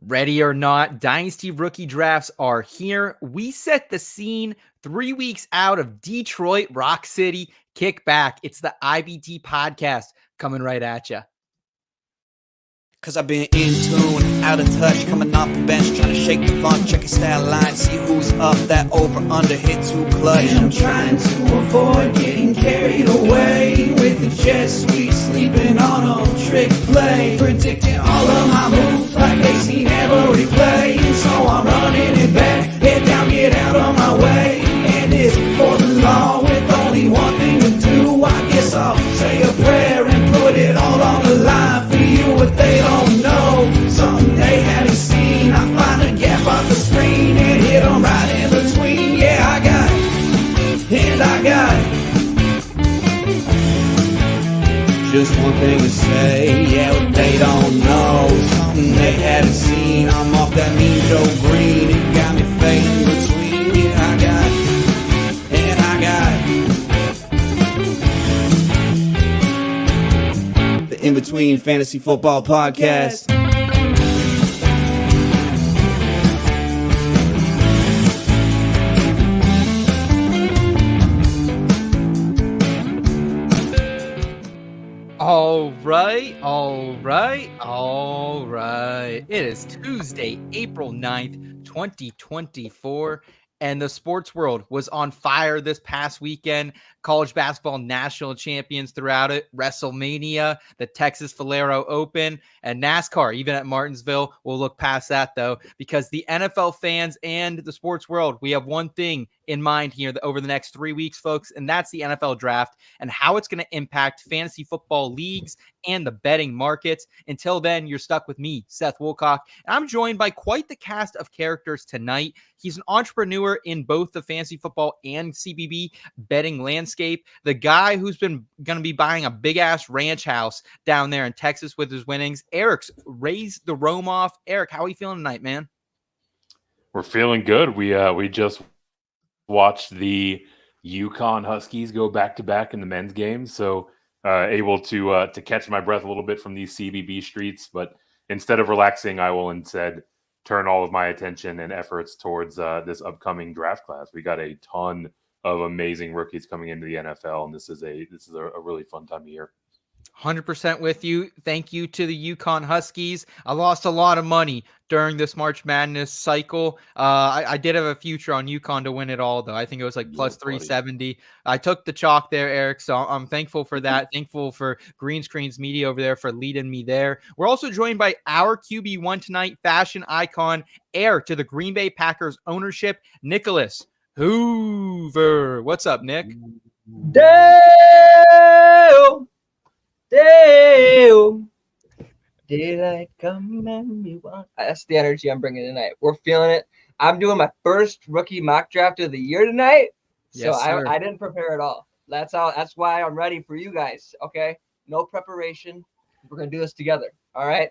Ready or not, Dynasty rookie drafts are here. We set the scene 3 weeks out of Detroit Rock City. Kick back. It's the IBT podcast coming right at you. Cause I've been in tune, out of touch, coming off the bench, trying to shake the funk, check your stat line, see who's up, that over, under, hit too clutch. And I'm trying to avoid getting carried away with the jet sweet, sleeping on a trick play, predicting all of my moves like they seen every play. So I'm running it back, head down, get out of my way. And it's for the law with only one thing to do. I guess I'll say a prayer and put it all on the line for you. What they don't know, something they haven't seen. I find a gap on the screen and hit them right in between. Yeah, I got it, and I got it. Just one thing to say, yeah, what they don't know, something they haven't seen. I'm off that mean Joe Green, it got me fading between. Yeah, I got it, and I got it. The In Between Fantasy Football Podcast. All right. It is Tuesday, April 9th, 2024. And the sports world was on fire this past weekend. College basketball national champions throughout it. WrestleMania, the Texas Valero Open, and NASCAR, even at Martinsville. We'll look past that, though, because the NFL fans and the sports world, we have one thing in mind here over the next 3 weeks, folks, and that's the NFL draft and how it's going to impact fantasy football leagues and the betting markets. Until then, you're stuck with me, Seth Woolcock, and I'm joined by quite the cast of characters tonight. He's an entrepreneur in both the fantasy football and CBB betting landscape. The guy who's been going to be buying a big-ass ranch house down there in Texas with his winnings. Eric's raised the roam off. Eric, how are you feeling tonight, man? We're feeling good. We just watched the UConn Huskies go back-to-back in the men's game, so able to catch my breath a little bit from these CBB streets. But instead of relaxing, I will instead turn all of my attention and efforts towards this upcoming draft class. We got a ton of amazing rookies coming into the NFL, and this is a really fun time of year. 100% with you. Thank you to the UConn Huskies. I lost a lot of money during this March Madness cycle. I did have a future on UConn to win it all, though. I think it was like plus 370. I took the chalk there, Eric, so I'm thankful for that. Thankful for Green Screens Media over there for leading me there. We're also joined by our QB1 tonight, fashion icon, heir to the Green Bay Packers ownership, Nicholas Hoover. What's up, Nick? Dale! Daylight come and me want. That's the energy I'm bringing tonight. We're feeling it. I'm doing my first rookie mock draft of the year tonight. So Yes, sir. I didn't prepare at all. That's why I'm ready for you guys. Okay. No preparation. We're going to do this together. All right.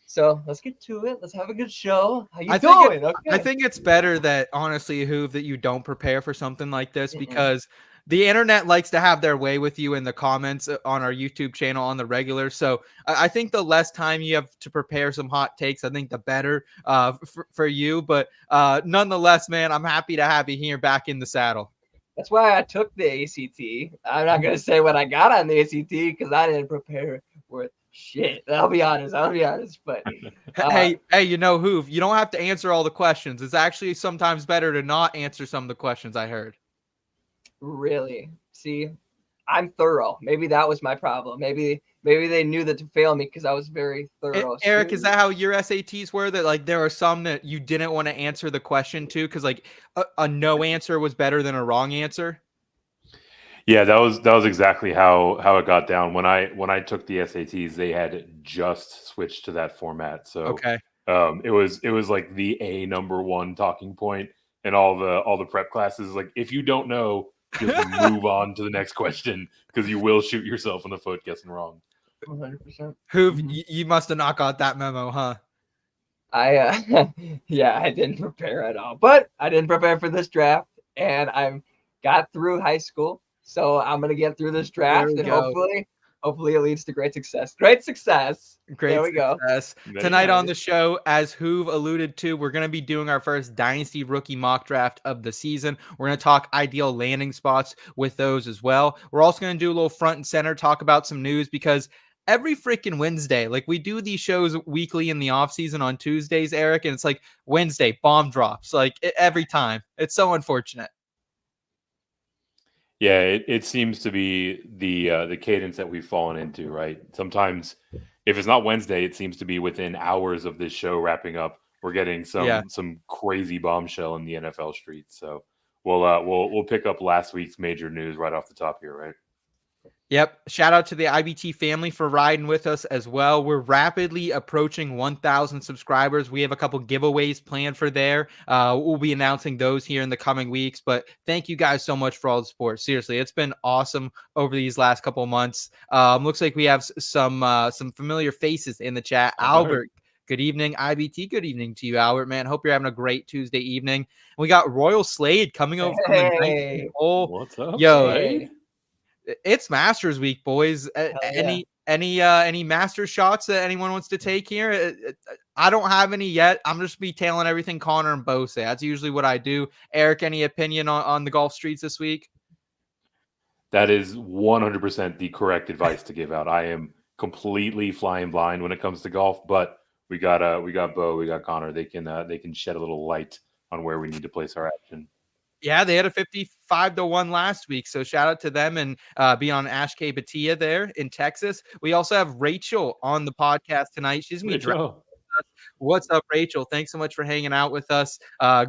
So let's get to it. Let's have a good show. How you doing? I think it's better that, honestly, Hoov, that you don't prepare for something like this because the internet likes to have their way with you in the comments on our YouTube channel on the regular. So I think the less time you have to prepare some hot takes, I think the better for you. But nonetheless, man, I'm happy to have you here back in the saddle. That's why I took the ACT. I'm not going to say what I got on the ACT because I didn't prepare worth shit. I'll be honest. But hey, you know, Hoov, you don't have to answer all the questions. It's actually sometimes better to not answer some of the questions I heard. Really? See, I'm thorough. Maybe that was my problem. Maybe they knew that to fail me because I was very thorough. Eric, is that how your SATs were? That like there are some that you didn't want to answer the question to because like a no answer was better than a wrong answer? Yeah, that was exactly how it got down. When I took the SATs, they had just switched to that format. So okay. It was like the number one talking point in all the prep classes. Like, if you don't know, just move on to the next question because you will shoot yourself in the foot guessing wrong. 100%. Hoov, you must have not got that memo, huh? I didn't prepare at all, but I didn't prepare for this draft, and I got through high school, so I'm gonna get through this draft, and Hopefully it leads to great success. Great success. Great There we go. success. Very Tonight on nice. the show, as Hoov alluded to, we're going to be doing our first Dynasty rookie mock draft of the season. We're going to talk ideal landing spots with those as well. We're also going to do a little front and center, talk about some news, because every freaking Wednesday, like we do these shows weekly in the off season on Tuesdays, Eric, and it's like Wednesday bomb drops, like every time. It's so unfortunate. Yeah, it seems to be the cadence that we've fallen into, right? Sometimes if it's not Wednesday, it seems to be within hours of this show wrapping up, we're getting some crazy bombshell in the NFL streets. So we'll pick up last week's major news right off the top here, right? Yep. Shout out to the IBT family for riding with us as well. We're rapidly approaching 1,000 subscribers. We have a couple giveaways planned for there. We'll be announcing those here in the coming weeks. But thank you guys so much for all the support. Seriously, it's been awesome over these last couple of months. Looks like we have some familiar faces in the chat. Albert, good evening. IBT, good evening to you, Albert. Man, hope you're having a great Tuesday evening. And we got Royal Slade coming over from the 19th hole. What's up? Yo, Slade? It's Masters Week, boys. Any Master shots that anyone wants to take here? I don't have any yet. I'm just be tailing everything Connor and Bo say. That's usually what I do. Eric, any opinion on the golf streets this week? That is 100% the correct advice to give out. I am completely flying blind when it comes to golf, but we got Bo, we got Connor. They can shed a little light on where we need to place our action. Yeah, they had a 55-1 last week, so shout out to them and be on Ash K. Batia there in Texas. We also have Rachel on the podcast tonight. She's going to be driving. What's up, Rachel? Thanks so much for hanging out with us.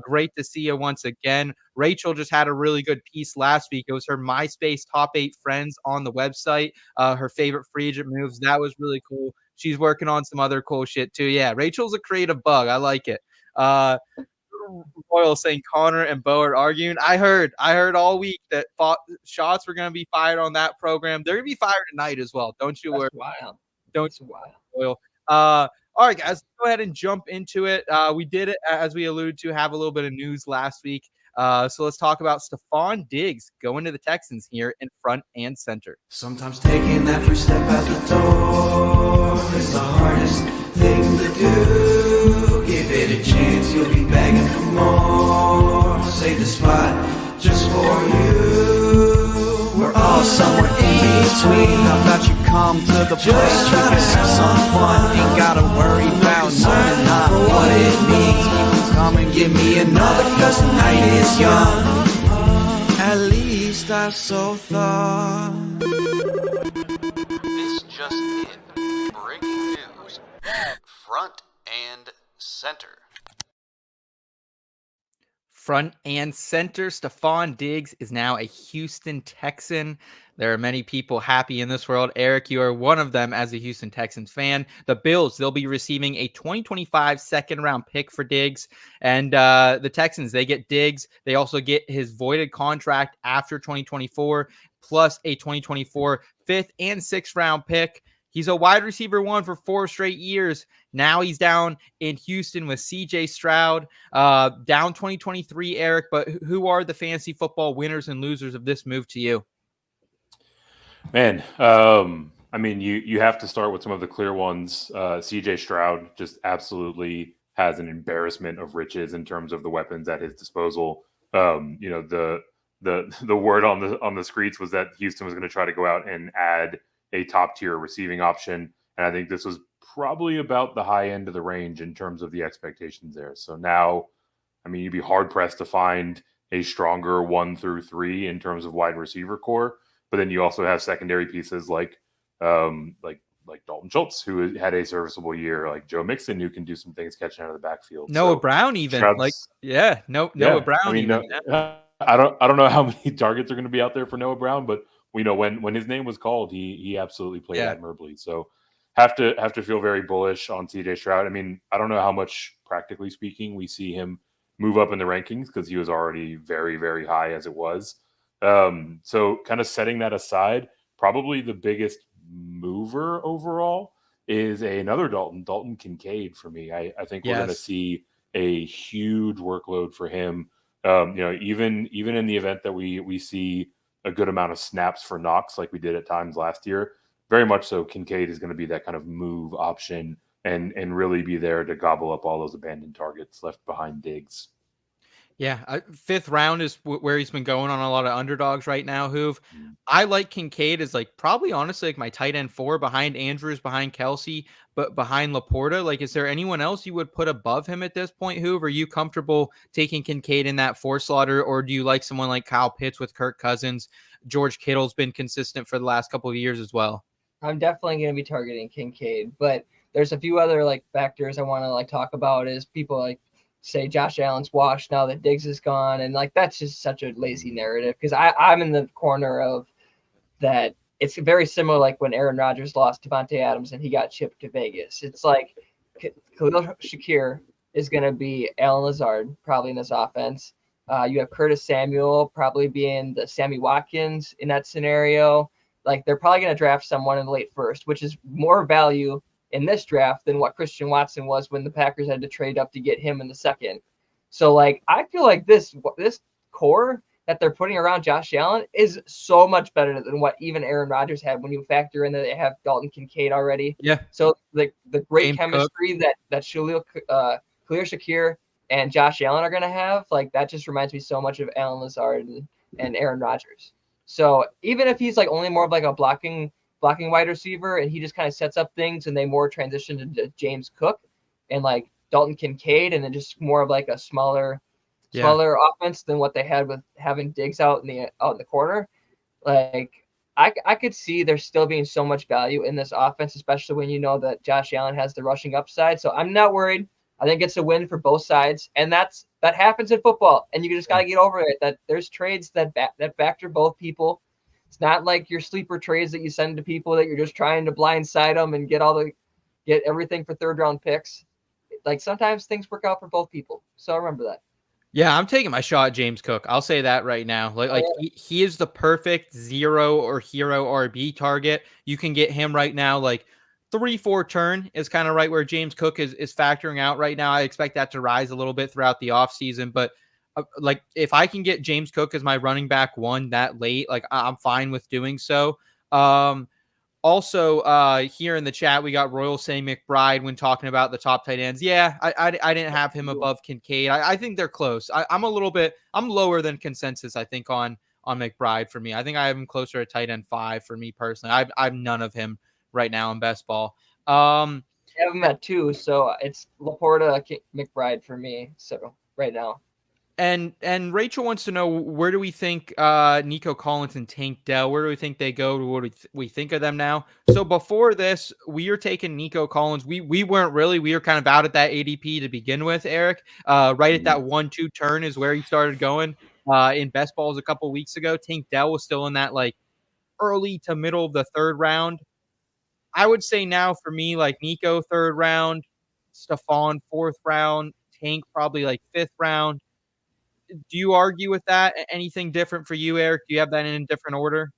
Great to see you once again. Rachel just had a really good piece last week. It was her MySpace top 8 friends on the website, her favorite free agent moves. That was really cool. She's working on some other cool shit too. Yeah, Rachel's a creative bug. I like it. Royal saying Connor and Bo are arguing. I heard all week that shots were going to be fired on that program. They're going to be fired tonight as well. Don't you worry. Wild. Don't you Royal. All right, guys, go ahead and jump into it. We did it, as we alluded to, have a little bit of news last week. So let's talk about Stefon Diggs going to the Texans here in front and center. Sometimes taking that first step out the door is the hardest thing to do. Give it a chance, you'll be begging for more. Save the spot just for you. We're all somewhere in between. How about you come to the place we can have some fun? Ain't gotta worry about knowing not what it means. Come and give me another, cause the night is young. At least I so thought. This just in. Breaking news. Front and center. Front and center, Stefon Diggs is now a Houston Texan. There are many people happy in this world. Eric, you are one of them as a Houston Texans fan. The Bills, they'll be receiving a 2025 second-round pick for Diggs. And the Texans, they get Diggs. They also get his voided contract after 2024, plus a 2024 fifth and sixth-round pick. He's a wide receiver 1 for 4 straight years. Now he's down in Houston with CJ Stroud, down 2023, Eric. But who are the fantasy football winners and losers of this move to you? Man, I mean, you have to start with some of the clear ones. CJ Stroud just absolutely has an embarrassment of riches in terms of the weapons at his disposal. The word on the streets was that Houston was going to try to go out and add a top tier receiving option. And I think this was probably about the high end of the range in terms of the expectations there. So now, I mean, you'd be hard pressed to find a stronger 1 through 3 in terms of wide receiver core. But then you also have secondary pieces like Dalton Schultz, who had a serviceable year, like Joe Mixon, who can do some things catching out of the backfield. Noah Brown, even Noah Brown. I mean, even. I don't know how many targets are going to be out there for Noah Brown, but we know when his name was called, he absolutely played admirably. So have to feel very bullish on CJ Stroud. I mean, I don't know how much, practically speaking, we see him move up in the rankings because he was already very, very high as it was. So kind of setting that aside, probably the biggest mover overall is another Dalton Kincaid for me. I think we're going to see a huge workload for him. Even in the event that we see a good amount of snaps for Knox like we did at times last year, very much so Kincaid is going to be that kind of move option and really be there to gobble up all those abandoned targets left behind Diggs. Yeah, fifth round is where he's been going on a lot of underdogs right now, Hoov. I like Kincaid as like probably honestly like my tight end 4 behind Andrews, behind Kelsey, but behind Laporta. Like, is there anyone else you would put above him at this point, Hoov? Are you comfortable taking Kincaid in that 4 slot, or do you like someone like Kyle Pitts with Kirk Cousins? George Kittle's been consistent for the last couple of years as well. I'm definitely going to be targeting Kincaid, but there's a few other like factors I want to like talk about. Is people like say Josh Allen's washed now that Diggs is gone, and like that's just such a lazy narrative, because I'm in the corner of that. It's very similar like when Aaron Rodgers lost Devontae Adams and he got shipped to Vegas. It's like Khalil Shakir is going to be Allen Lazard probably in this offense. You have Curtis Samuel probably being the Sammy Watkins in that scenario. Like, they're probably going to draft someone in the late first, which is more value in this draft than what Christian Watson was when the Packers had to trade up to get him in the second. So, like, I feel like this core that they're putting around Josh Allen is so much better than what even Aaron Rodgers had when you factor in that they have Dalton Kincaid already. Yeah. So, the great James chemistry that Khalil Shakir and Josh Allen are going to have, like, that just reminds me so much of Allen Lazard and Aaron Rodgers. So even if he's like only more of like a blocking wide receiver and he just kind of sets up things and they more transition to James Cook and like Dalton Kincaid, and then just more of like a smaller offense than what they had with having Diggs out in the corner, like I could see there still being so much value in this offense, especially when you know that Josh Allen has the rushing upside. So I'm not worried. I think it's a win for both sides, and that happens in football, and you just got to get over it. That there's trades that factor both people. It's not like your sleeper trades that you send to people that you're just trying to blindside them and get everything for third round picks. Like, sometimes things work out for both people. So remember that. Yeah, I'm taking my shot at James Cook. I'll say that right now. He is the perfect zero or hero RB target. You can get him right now, like 3-4 turn is kind of right where James Cook is factoring out right now. I expect that to rise a little bit throughout the offseason, but like if I can get James Cook as my running back 1 that late, like I'm fine with doing so. Also, here in the chat, we got Royal saying McBride when talking about the top tight ends. Yeah, I didn't have him above Kincaid. I think they're close. I'm lower than consensus, I think, on McBride for me. I think I have him closer to tight end 5 for me personally. I've none of him right now in best ball. I have him at 2, so it's Laporta, McBride for me. So right now. And Rachel wants to know, where do we think Nico Collins and Tank Dell, where do we think they go? What do we think of them now? So before this, we are taking Nico Collins. We weren't really. We were kind of out at that ADP to begin with, Eric. Right at that 1-2 turn is where he started going in best balls a couple weeks ago. Tank Dell was still in that like early to middle of the third round. I would say now for me, like Nico 3rd round, Stefon 4th round, Tank probably like 5th round. Do you argue with that? Anything different for you, Eric? Do you have that in a different order?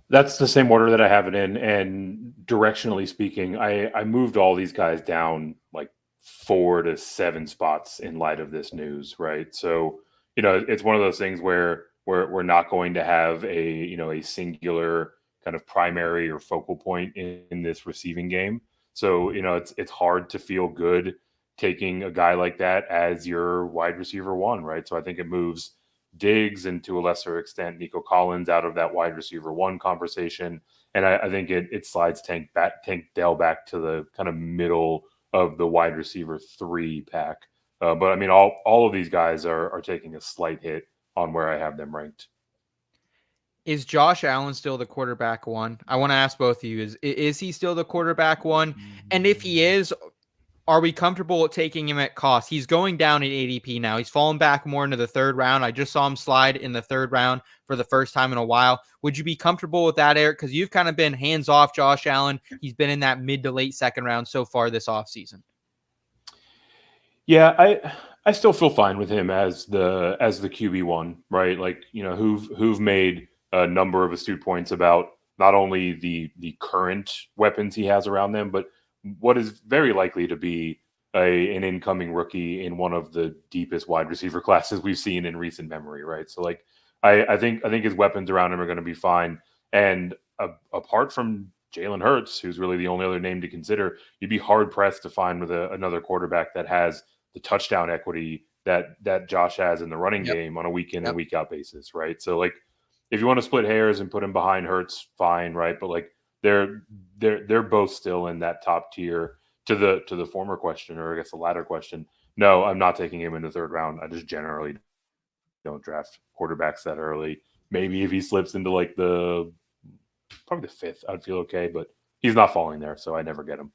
That's the same order that I have it in. And directionally speaking, I moved all these guys down like 4 to 7 spots in light of this news, right? So, it's one of those things where we're not going to have a singular kind of primary or focal point in this receiving game. So, it's hard to feel good taking a guy like that as your wide receiver 1, right? So I think it moves Diggs and to a lesser extent Nico Collins out of that wide receiver 1 conversation. And I think it slides Tank Dell back to the kind of middle of the wide receiver 3 pack. But I mean, all of these guys are taking a slight hit on where I have them ranked. Is Josh Allen still the quarterback 1? I want to ask both of you, is he still the quarterback 1? And if he is, are we comfortable with taking him at cost? He's going down in ADP now. He's fallen back more into the 3rd round. I just saw him slide in the 3rd round for the first time in a while. Would you be comfortable with that, Eric? Because you've kind of been hands off Josh Allen. He's been in that mid to late 2nd round so far this offseason. Yeah, I still feel fine with him as the QB1, right? Like, Hoov made a number of astute points about not only the current weapons he has around them, but what is very likely to be an incoming rookie in one of the deepest wide receiver classes we've seen in recent memory, right? So like, I think his weapons around him are going to be fine. And apart from Jalen Hurts, who's really the only other name to consider, you'd be hard pressed to find with another quarterback that has the touchdown equity that Josh has in the running game on a week in and week out basis, right? So like, if you want to split hairs and put him behind Hurts, fine, right? But like, they're both still in that top tier. To the former question, or I guess the latter question, no, I'm not taking him in the third round. I just generally don't draft quarterbacks that early. Maybe if he slips into like probably the fifth, I'd feel okay, but he's not falling there, so I never get him.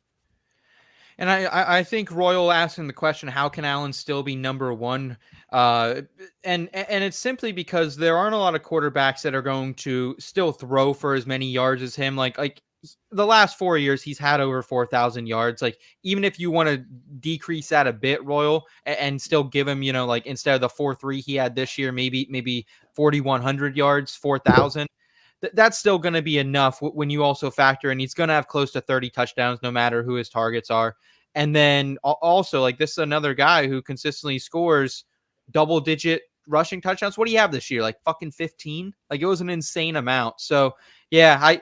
And I think Royal asking the question, how can Allen still be number one? And it's simply because there aren't a lot of quarterbacks that are going to still throw for as many yards as him. Like the last 4 years, he's had over 4,000 yards. Like, even if you want to decrease that a bit, Royal, and still give him, like instead of the 4.3 he had this year, maybe 4,100 yards, 4,000. That's still going to be enough when you also factor in he's going to have close to 30 touchdowns no matter who his targets are. And then also, like, this is another guy who consistently scores double-digit rushing touchdowns. What do you have this year? Like fucking 15? Like, it was an insane amount. So, yeah,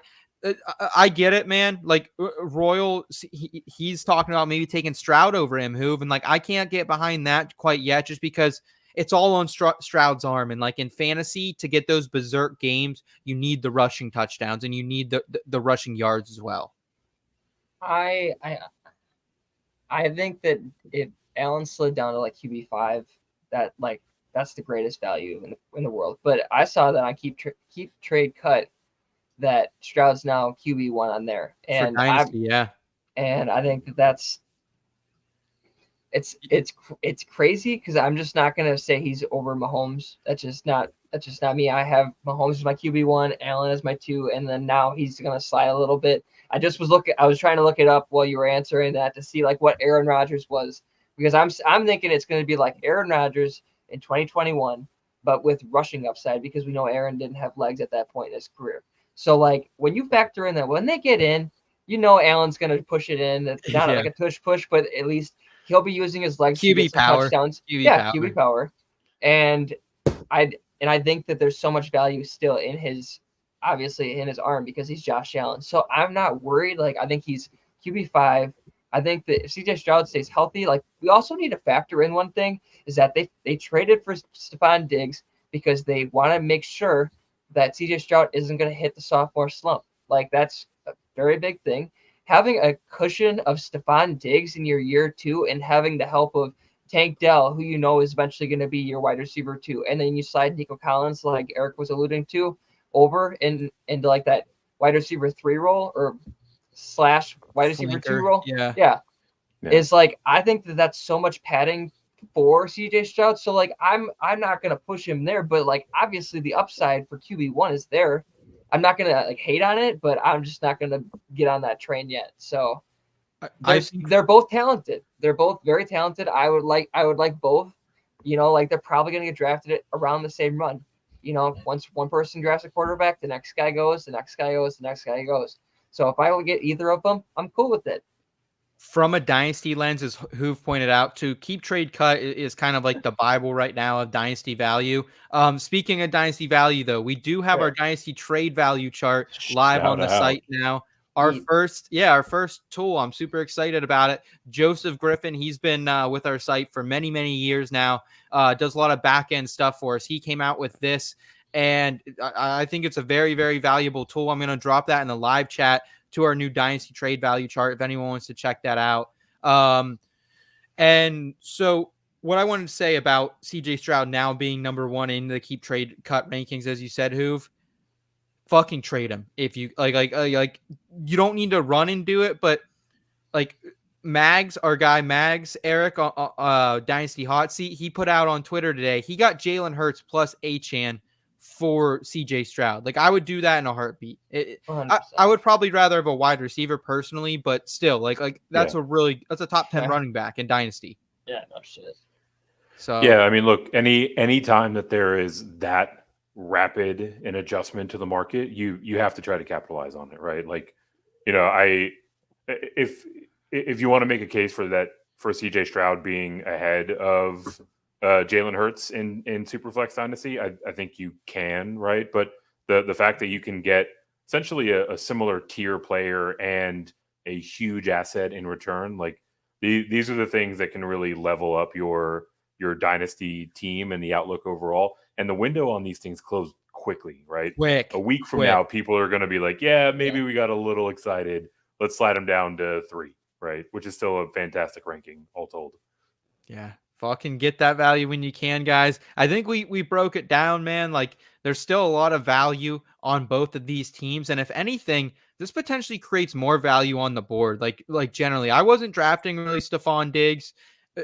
I get it, man. Like, Royal, he's talking about maybe taking Stroud over him, Hoov, and like, I can't get behind that quite yet just because it's all on Stroud's arm. And like in fantasy, to get those berserk games, you need the rushing touchdowns and you need the rushing yards as well. I think that if Allen slid down to like QB5, that's the greatest value in the world. But I saw that on keep trade cut that Stroud's now QB1 on there, and Dynasty, and I think that's it's crazy because I'm just not gonna say he's over Mahomes. That's just not me. I have Mahomes as my QB1, Allen as my 2, and then now he's gonna slide a little bit. I was trying to look it up while you were answering that to see like what Aaron Rodgers was, because I'm thinking it's gonna be like Aaron Rodgers in 2021, but with rushing upside, because we know Aaron didn't have legs at that point in his career. So like when you factor in that when they get in, Allen's gonna push it in. It's not like a push, but at least he'll be using his legs to get some touchdowns. QB power. And I think that there's so much value still in his arm because he's Josh Allen. So I'm not worried. Like, I think he's QB5. I think that if CJ Stroud stays healthy, like, we also need to factor in one thing is that they traded for Stefon Diggs because they want to make sure that CJ Stroud isn't going to hit the sophomore slump. Like, that's a very big thing. Having a cushion of Stefon Diggs in your year 2 and having the help of Tank Dell, who is eventually going to be your wide receiver 2, and then you slide Nico Collins, like Eric was alluding to, over into like that wide receiver 3 role or / wide receiver 2 role. Yeah. It's like, I think that's so much padding for CJ Stroud. So like, I'm not going to push him there, but like, obviously the upside for QB1 is there. I'm not going to like hate on it, but I'm just not going to get on that train yet. So they're both talented. They're both very talented. I would like both, like they're probably going to get drafted around the same run. Once one person drafts a quarterback, the next guy goes, the next guy goes, the next guy goes. So if I will get either of them, I'm cool with it. From a dynasty lens, as Hoov pointed out, to keep trade cut is kind of like the Bible right now of dynasty value. Speaking of dynasty value, though, we do have our dynasty trade value chart live on the site now. Our first tool. I'm super excited about it. Joseph Griffin, he's been with our site for many, many years now. Does a lot of back end stuff for us. He came out with this, and I think it's a very, very valuable tool. I'm going to drop that in the live chat to our new dynasty trade value chart if anyone wants to check that out. And so what I wanted to say about CJ Stroud now being number 1 in the keep trade cut rankings, as you said, Hoov, fucking trade him. If you like you don't need to run and do it, but like our guy Mags, Eric, Dynasty Hot Seat, he put out on Twitter today, he got Jalen Hurts plus Achane for CJ Stroud. Like, I would do that in a heartbeat. I would probably rather have a wide receiver personally, but still, like that's a top 10 running back in Dynasty. Yeah, no shit. So yeah, I mean, look, any time that there is that rapid an adjustment to the market, you have to try to capitalize on it, right? Like, if you want to make a case for CJ Stroud being ahead of Jalen Hurts in Superflex Dynasty, I think you can, right? But the fact that you can get essentially a similar tier player and a huge asset in return. Like these are the things that can really level up your dynasty team and the outlook overall. And the window on these things close quickly, right? Quick. A week from now, people are going to be like, yeah, maybe we got a little excited. Let's slide them down to 3, right? Which is still a fantastic ranking, all told. Yeah. Fucking get that value when you can, guys. I think we broke it down, man. Like, there's still a lot of value on both of these teams. And if anything, this potentially creates more value on the board. Like generally, I wasn't drafting really Stefon Diggs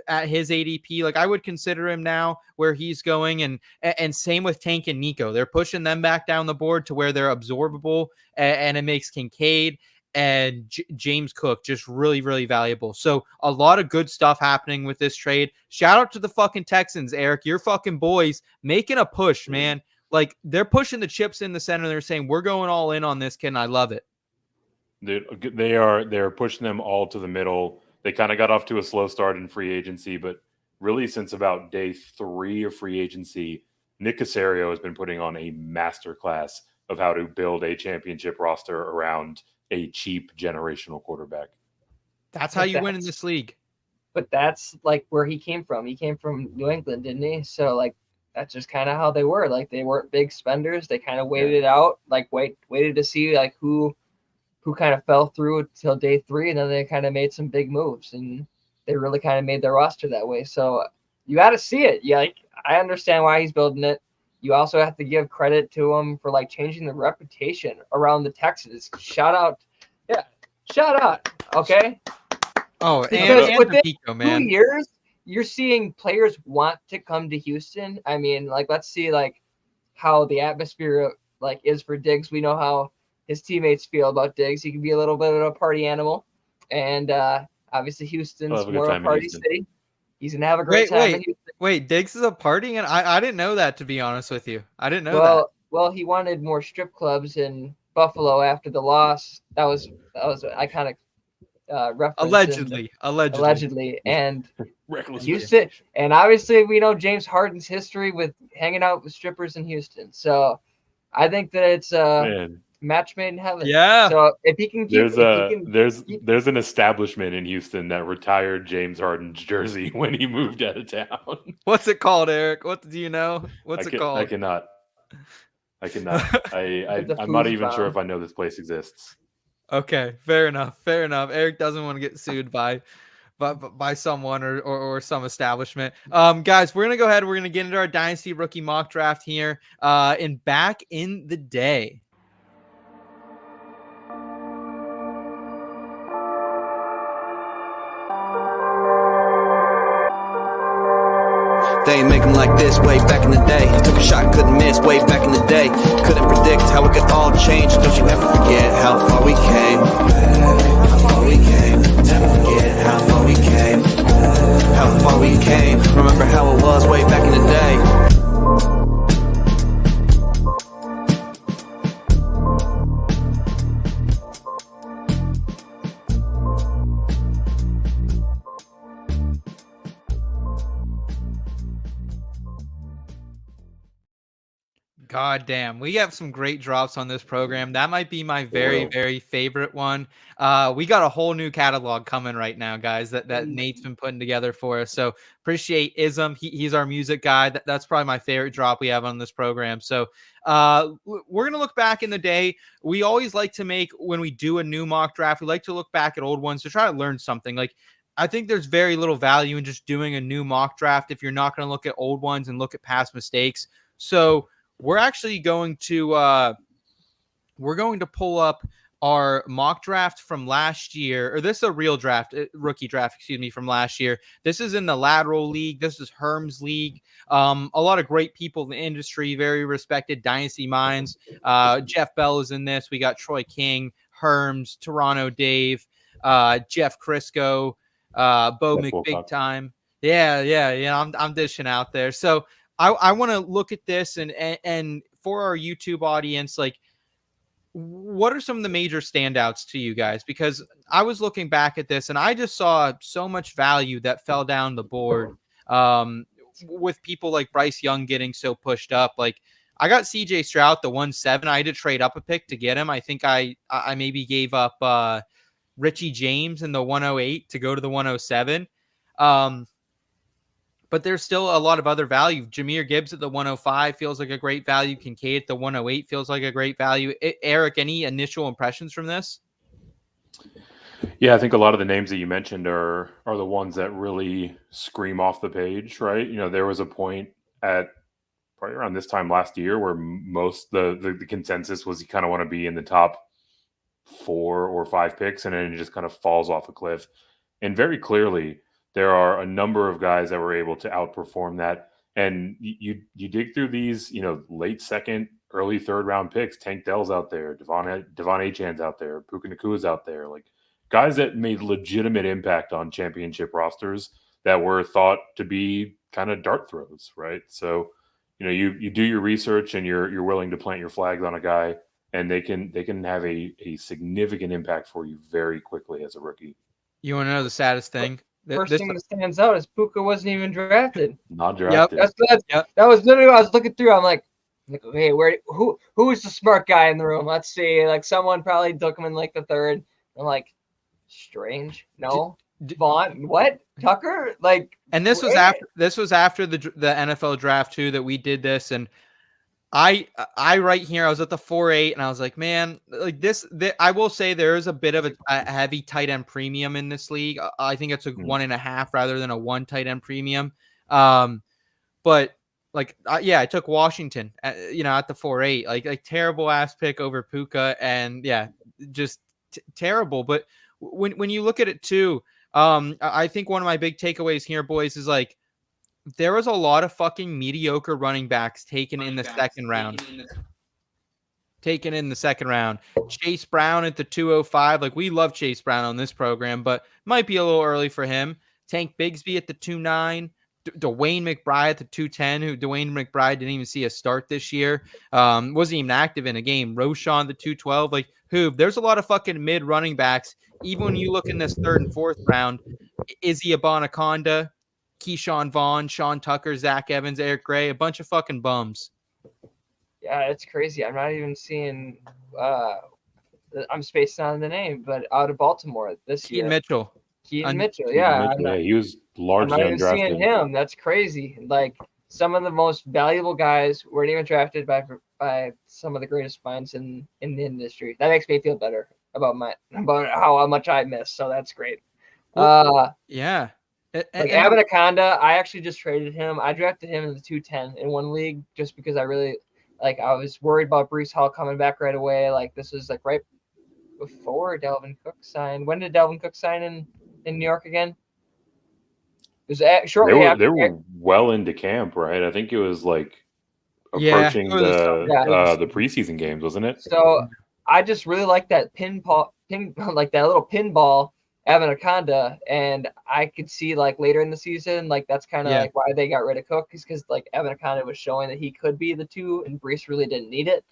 at his ADP. Like, I would consider him now where he's going. And same with Tank and Nico. They're pushing them back down the board to where they're absorbable. And it makes Kincaid and James Cook just really, really valuable. So a lot of good stuff happening with this trade. Shout out to the fucking Texans, Eric. Your fucking boys making a push, man. Like, they're pushing the chips in the center. They're saying, we're going all in on this kid, and I love it. They're pushing them all to the middle. They kind of got off to a slow start in free agency, but really since about day 3 of free agency, Nick Caserio has been putting on a masterclass of how to build a championship roster around a cheap generational quarterback. That's how you win in this league. But that's like where he came from. He came from New England, didn't he? So like that's just kind of how they were. Like they weren't big spenders. They kind of waited it out, like waited to see like who kind of fell through until day 3, and then they kind of made some big moves, and they really kind of made their roster that way. So you got to see it. Yeah, like I understand why he's building it. You also have to give credit to him for like changing the reputation around the Texans. Shout out. Okay. Oh, because and within Pico, man. 2 years, you're seeing players want to come to Houston. I mean, like let's see like how the atmosphere like is for Diggs. We know how his teammates feel about Diggs. He can be a little bit of a party animal, and obviously Houston's more of a party city. He's gonna have a great time in Houston. Wait, Diggs is a party, and I didn't know that, to be honest with you. I didn't know that. Well, he wanted more strip clubs in Buffalo after the loss. That was I kind of referenced allegedly, and Houston, and obviously we know James Harden's history with hanging out with strippers in Houston. So I think that it's match made in heaven. Yeah. So if he can keep, there's an establishment in Houston that retired James Harden's jersey when he moved out of town. What's it called, Eric? What do you know? What's it called? I cannot. I'm not even sure if I know this place exists. Okay, fair enough. Eric doesn't want to get sued by someone or some establishment. Guys, we're gonna go ahead. We're gonna get into our Dynasty rookie mock draft here. And back in the day. They ain't make them like this way back in the day. Took a shot, couldn't miss way back in the day. Couldn't predict how it could all change. Don't you ever forget how far we came. How far we came. Never forget how far we came. How far we came. Remember how it was way back in the day. God damn, we have some great drops on this program. That might be my very, very favorite one. We got a whole new catalog coming right now, guys, that Nate's been putting together for us. So appreciate Ism. He's our music guy. That's probably my favorite drop we have on this program. So we're going to look back in the day. We always like to make, when we do a new mock draft, we like to look back at old ones to try to learn something. Like, I think there's very little value in just doing a new mock draft if you're not going to look at old ones and look at past mistakes. So we're actually going to pull up our mock draft from last year, or this is a real draft, rookie draft, from last year. This is in the lateral league. This is Herm's league. A lot of great people in the industry, very respected dynasty minds. Jeff Bell is in this. We got Troy King, Herms, Toronto Dave, Jeff Crisco, Bo McBig Time. Yeah. I'm dishing out there. So I want to look at this and for our YouTube audience, like, what are some of the major standouts to you guys? Because I was looking back at this and I just saw so much value that fell down the board with people like Bryce Young getting so pushed up. Like, I got CJ Stroud the 1.7. I had to trade up a pick to get him. I think I maybe gave up Richie James in the 108 to go to the 107. But there's still a lot of other value. Jahmyr Gibbs at the 105 feels like a great value. Kincaid at the 108 feels like a great value. Eric, any initial impressions from this? Yeah, I think a lot of the names that you mentioned are the ones that really scream off the page, right? There was a point at probably around this time last year where most the consensus was you kind of want to be in the top 4 or 5 picks, and then it just kind of falls off a cliff. And very clearly, there are a number of guys that were able to outperform that. And you dig through these, late second, early third round picks. Tank Dell's out there, Devon Achan's out there, Puka Nakua's out there, like guys that made legitimate impact on championship rosters that were thought to be kind of dart throws, right? So, you do your research and you're willing to plant your flags on a guy, and they can have a significant impact for you very quickly as a rookie. You want to know the saddest thing? First thing that stands out is Puka wasn't even drafted. Not drafted. Yep. That was literally what I was looking through. I'm like, okay, who is the smart guy in the room? Let's see. Like someone probably took him in like the 3rd. I'm like, Strange. No. Vaughn. What? Tucker? Like. And this was after the NFL draft too that we did this, and I right here I was at the 4.8 and I was like, man, like this I will say there is a bit of a heavy tight end premium in this league. I think it's a 1.5 rather than a 1 tight end premium. But like I took Washington at the 4.8, like terrible ass pick over Puka, and just terrible. But when you look at it too, I think one of my big takeaways here, boys, is like there was a lot of fucking mediocre running backs taken in the second round. Chase Brown at the 205. Like, we love Chase Brown on this program, but might be a little early for him. Tank Bigsby at the 2.9. Dwayne McBride at the 2.10, who Dwayne McBride didn't even see a start this year. Wasn't even active in a game. Roshan, the 2.12. Like, Hoov, there's a lot of fucking mid running backs. Even when you look in this 3rd and 4th round, Izzy Abanaconda, Keyshawn Vaughn, Sean Tucker, Zach Evans, Eric Gray, a bunch of fucking bums. Yeah, it's crazy. I'm not even seeing I'm spacing on the name, but out of Baltimore this year. Keaton Mitchell, yeah. He was largely undrafted. I'm not even seeing him. That's crazy. Like, some of the most valuable guys weren't even drafted by some of the greatest minds in the industry. That makes me feel better about how much I missed. So that's great. Yeah. Like Abanaconda, I actually just traded him. I drafted him in the 2.10 in one league just because I was worried about Breece Hall coming back right away. Like, this was like right before Dalvin Cook signed. When did Dalvin Cook sign in New York again? It was shortly after. They were well into camp, right? I think it was like approaching the preseason games, wasn't it? So I just really like that like that little pinball Abanaconda, and I could see like later in the season, like that's kind of like why they got rid of Cook, is because like Abanaconda was showing that he could be the 2, and Breece really didn't need it.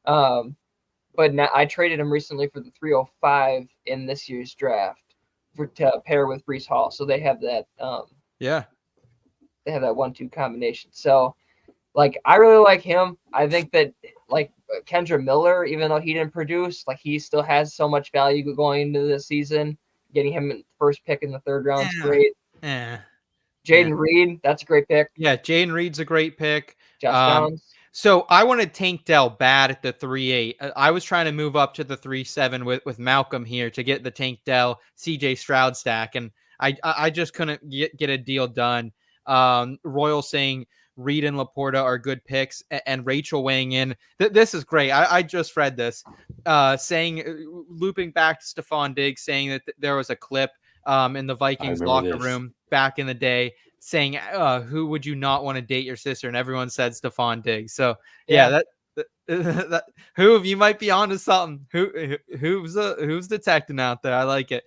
But now I traded him recently for the 305 in this year's draft to pair with Breece Hall, so they have that. They have that 1-2 combination. So, like, I really like him. I think that like Kendra Miller, even though he didn't produce, like he still has so much value going into the season. Getting him first pick in the 3rd round is great. Jaden Reed, that's a great pick. Yeah, Jaden Reed's a great pick. Josh Downs. So I wanted Tank Dell bad at the 3.8. I was trying to move up to the 3.7 with Malcolm here to get the Tank Dell CJ Stroud stack, and I just couldn't get a deal done. Royal saying Reed and Laporta are good picks, and Rachel weighing in. This is great. I just read this, looping back to Stefon Diggs, saying that there was a clip in the Vikings locker room back in the day saying, who would you not want to date your sister? And everyone said Stefon Diggs. So that Hoov, you might be onto something. Who's detecting out there? I like it.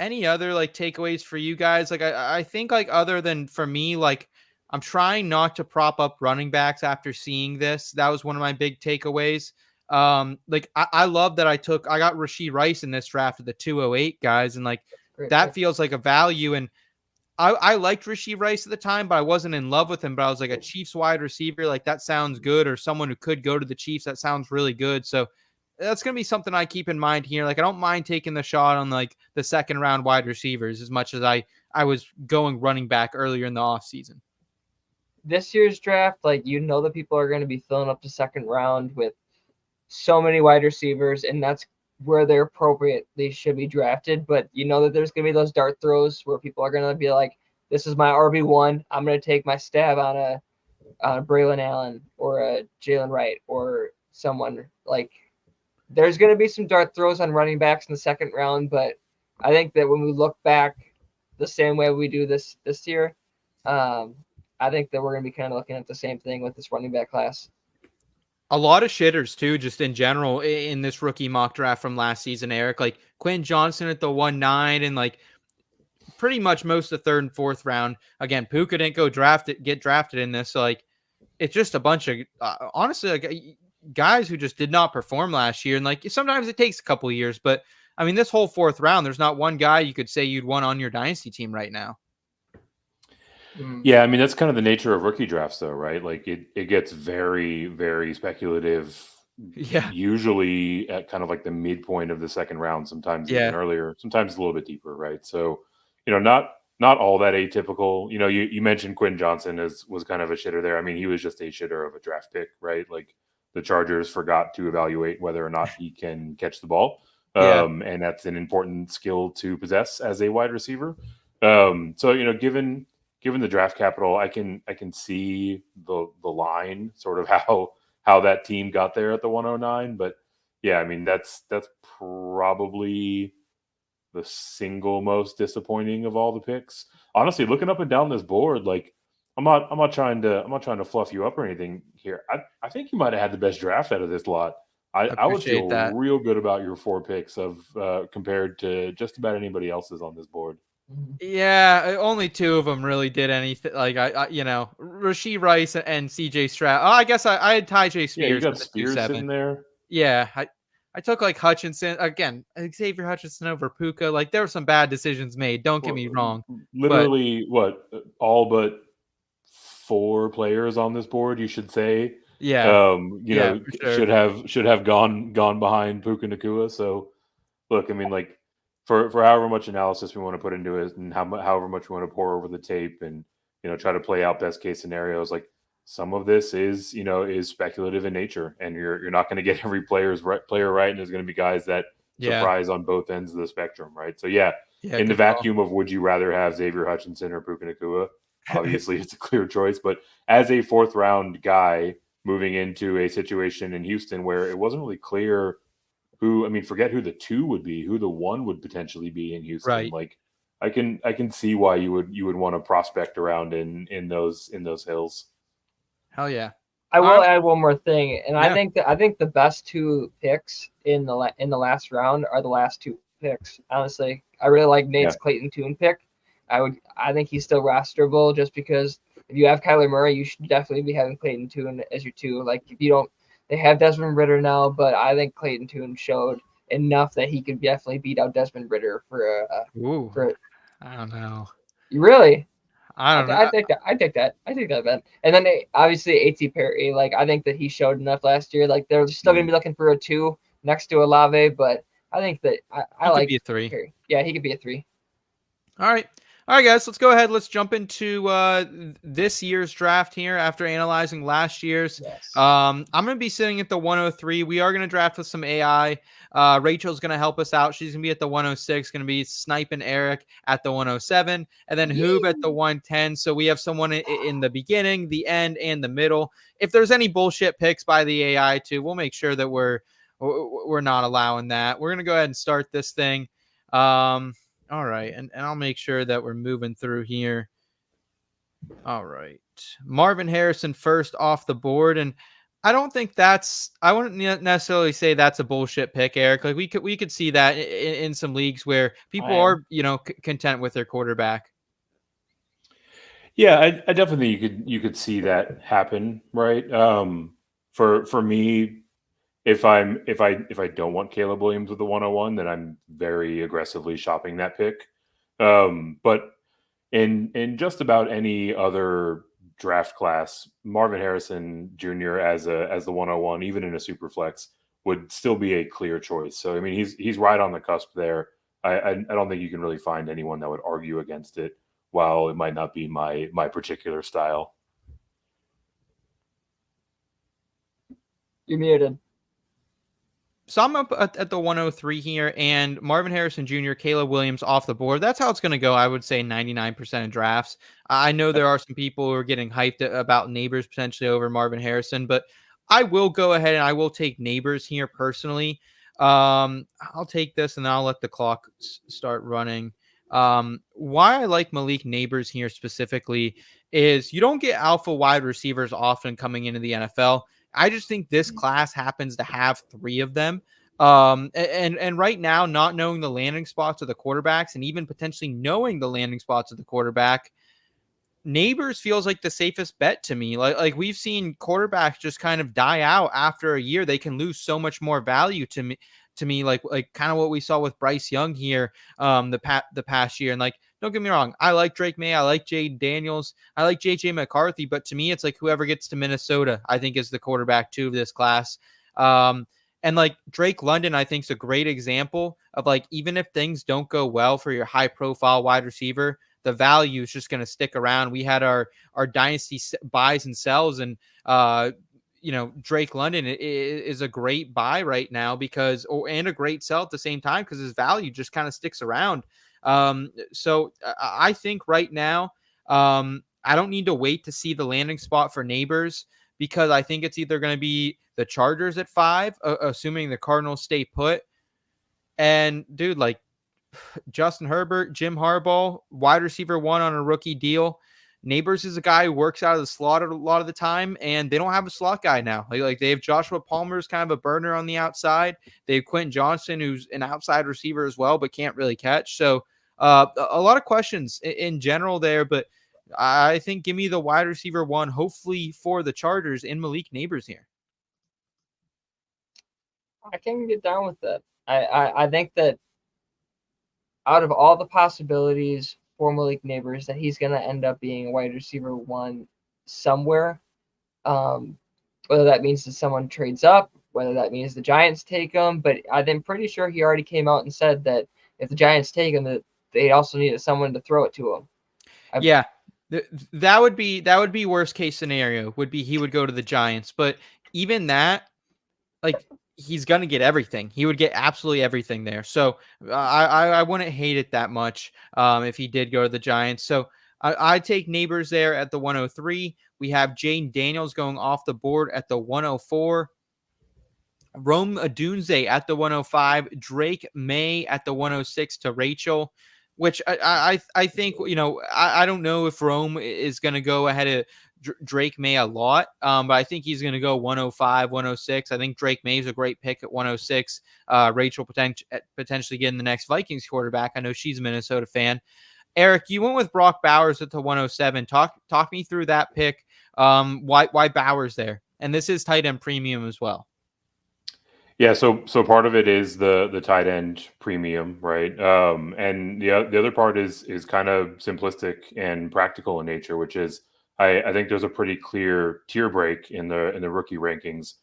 Any other like takeaways for you guys? Like I think like other than for me, like I'm trying not to prop up running backs after seeing this. That was one of my big takeaways. Like I love that I got Rashee Rice in this draft at the 208 guys, and like that feels like a value. And I liked Rashee Rice at the time, but I wasn't in love with him. But I was like, a Chiefs wide receiver, like that sounds good, or someone who could go to the Chiefs, that sounds really good. So that's gonna be something I keep in mind here. Like I don't mind taking the shot on like the second round wide receivers as much as I was going running back earlier in the offseason. This year's draft, like that people are going to be filling up the second round with so many wide receivers, and that's where they're appropriately should be drafted. But you know that there's going to be those dart throws where people are going to be like, "This is my RB1. I'm going to take my stab on a Braylon Allen or a Jalen Wright or someone like." There's going to be some dart throws on running backs in the second round, but I think that when we look back the same way we do this year, I think that we're going to be kind of looking at the same thing with this running back class. A lot of shitters too, just in general in this rookie mock draft from last season, Eric. Like Quinn Johnson at the 1-9 and like pretty much most of the third and fourth round. Again, Puka didn't get drafted in this. So like it's just a bunch of honestly like guys who just did not perform last year. And like sometimes it takes a couple of years, but I mean, this whole fourth round, there's not one guy you could say you'd want on your dynasty team right now. Yeah, I mean, that's kind of the nature of rookie drafts, though, right? Like it gets very, very speculative. Yeah. Usually at kind of like the midpoint of the second round, sometimes even earlier, sometimes a little bit deeper, right? So, not all that atypical. You mentioned Quinn Johnson was kind of a shitter there. I mean, he was just a shitter of a draft pick, right? Like the Chargers forgot to evaluate whether or not he can catch the ball. And that's an important skill to possess as a wide receiver. So, given the draft capital, I can see the line, sort of how that team got there at the 109. But yeah, I mean that's probably the single most disappointing of all the picks. Honestly, looking up and down this board, like I'm not trying to fluff you up or anything here. I think you might have had the best draft out of this lot. I would feel real good about your 4 picks of compared to just about anybody else's on this board. Yeah, only 2 of them really did anything. Like Rashee Rice and CJ Stroud. Oh, I guess I had Tyjae Spears. Yeah, you got Spears sitting there. Yeah, I took like Hutchinson again. Xavier Hutchinson over Puka. Like there were some bad decisions made. Don't get me wrong. Literally, all but 4 players on this board, you should say. Yeah. Sure. should have gone behind Puka Nacua. So, look, I mean, like. For however much analysis we want to put into it and however much we want to pour over the tape and, try to play out best case scenarios, like some of this is speculative in nature and you're not going to get every player right. And there's going to be guys that surprise on both ends of the spectrum. Right. So in the vacuum of would you rather have Xavier Hutchinson or Puka Nacua? Obviously it's a clear choice, but as a 4th round guy moving into a situation in Houston where it wasn't really clear forget who the 2 would be, who the 1 would potentially be in Houston. Right. Like I can see why you would want to prospect around in those hills. Hell yeah. I will add one more thing, and I think the best 2 picks in the last round are the last 2 picks. Honestly, I really like Nate's Clayton Tune pick. I think he's still rosterable just because if you have Kyler Murray, you should definitely be having Clayton Tune as your 2. Like if you don't. They have Desmond Ridder now, but I think Clayton Tune showed enough that he could definitely beat out Desmond Ridder for I don't know. Really? I don't know. I take that bet. And then obviously A.T. Perry, like I think that he showed enough last year. Like they're still gonna be looking for a 2 next to Olave, but I think that I like be a 3. Perry. Yeah, he could be a 3. All right, guys, let's go ahead. Let's jump into this year's draft here after analyzing last year's. Yes. I'm going to be sitting at the 103. We are going to draft with some AI. Rachel's going to help us out. She's going to be at the 106, going to be sniping Eric at the 107, and then Hoov at the 110. So we have someone in the beginning, the end, and the middle. If there's any bullshit picks by the AI too, we'll make sure that we're not allowing that. We're going to go ahead and start this thing. All right, and I'll make sure that we're moving through here. All right. Marvin Harrison first off the board, and I wouldn't necessarily say that's a bullshit pick, Eric. Like we could see that in some leagues where people are, content with their quarterback. Yeah, I definitely you could see that happen, right? For me, if I don't want Caleb Williams with the 101, then I'm very aggressively shopping that pick. But in just about any other draft class, Marvin Harrison Jr. as the 101, even in a super flex, would still be a clear choice. So I mean, he's right on the cusp there. I don't think you can really find anyone that would argue against it. While it might not be my particular style. You're muted. So I'm up at the 103 here, and Marvin Harrison Jr., Caleb Williams off the board. That's how it's going to go, I would say, 99% of drafts. I know there are some people who are getting hyped about Nabers potentially over Marvin Harrison, but I will go ahead and I will take Nabers here personally. I'll take this, and then I'll let the clock start running. Why I like Malik Nabers here specifically is you don't get alpha wide receivers often coming into the NFL. I just think this class happens to have 3 of them. And right now, not knowing the landing spots of the quarterbacks and even potentially knowing the landing spots of the quarterback, Nabers feels like the safest bet to me. Like we've seen quarterbacks just kind of die out after a year. They can lose so much more value to me, like kind of what we saw with Bryce Young here the past year. And like, don't get me wrong, I like Drake May, I like Jade Daniels, I like JJ McCarthy, but to me, it's like whoever gets to Minnesota, I think is the quarterback 2 of this class. And like Drake London, I think is a great example of like, even if things don't go well for your high profile wide receiver, the value is just going to stick around. We had our dynasty buys and sells, and Drake London is a great buy right now and a great sell at the same time because his value just kind of sticks around. So I think right now, I don't need to wait to see the landing spot for Nabers because I think it's either going to be the Chargers at 5, assuming the Cardinals stay put. And dude, like Justin Herbert, Jim Harbaugh, wide receiver 1 on a rookie deal. Nabers is a guy who works out of the slot a lot of the time, and they don't have a slot guy now. Like they have Joshua Palmer's kind of a burner on the outside. They have Quentin Johnson, who's an outside receiver as well, but can't really catch. So a lot of questions in general there, but I think give me the wide receiver 1, hopefully for the Chargers, in Malik Nabers here. I can get down with that. I think that out of all the possibilities for Malik Nabers, that he's going to end up being a wide receiver 1 somewhere. Whether that means that someone trades up, whether that means the Giants take him, but I'm pretty sure he already came out and said that if the Giants take him, that they also needed someone to throw it to him. Yeah, that would be worst case scenario. Would be he would go to the Giants, but even that, like, he's going to get everything. He would get absolutely everything there. So I wouldn't hate it that much if he did go to the Giants. So I take Nabers there at the 103. We have Jane Daniels going off the board at the 104. Rome Odunze at the 105. Drake May at the 106 to Rachel, which I think, I don't know if Rome is going to go ahead of Drake May a lot, but I think he's going to go 105, 106. I think Drake May is a great pick at 106. Rachel potentially getting the next Vikings quarterback. I know she's a Minnesota fan. Eric, you went with Brock Bowers at the 107. Talk me through that pick. Why Bowers there? And this is tight end premium as well. Yeah, so part of it is the tight end premium, right? And the other part is kind of simplistic and practical in nature, which is I think there's a pretty clear tier break in the rookie rankings,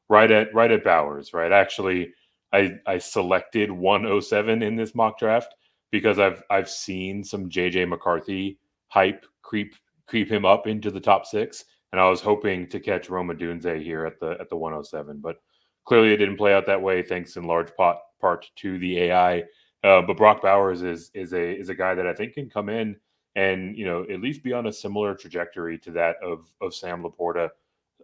right at Bowers, right? Actually, I selected 107 in this mock draft because I've seen some JJ McCarthy hype creep him up into the top 6, and I was hoping to catch Rome Odunze here at the 107, but clearly it didn't play out that way, thanks in large part to the AI. But Brock Bowers is a guy that I think can come in and at least be on a similar trajectory to that of Sam Laporta,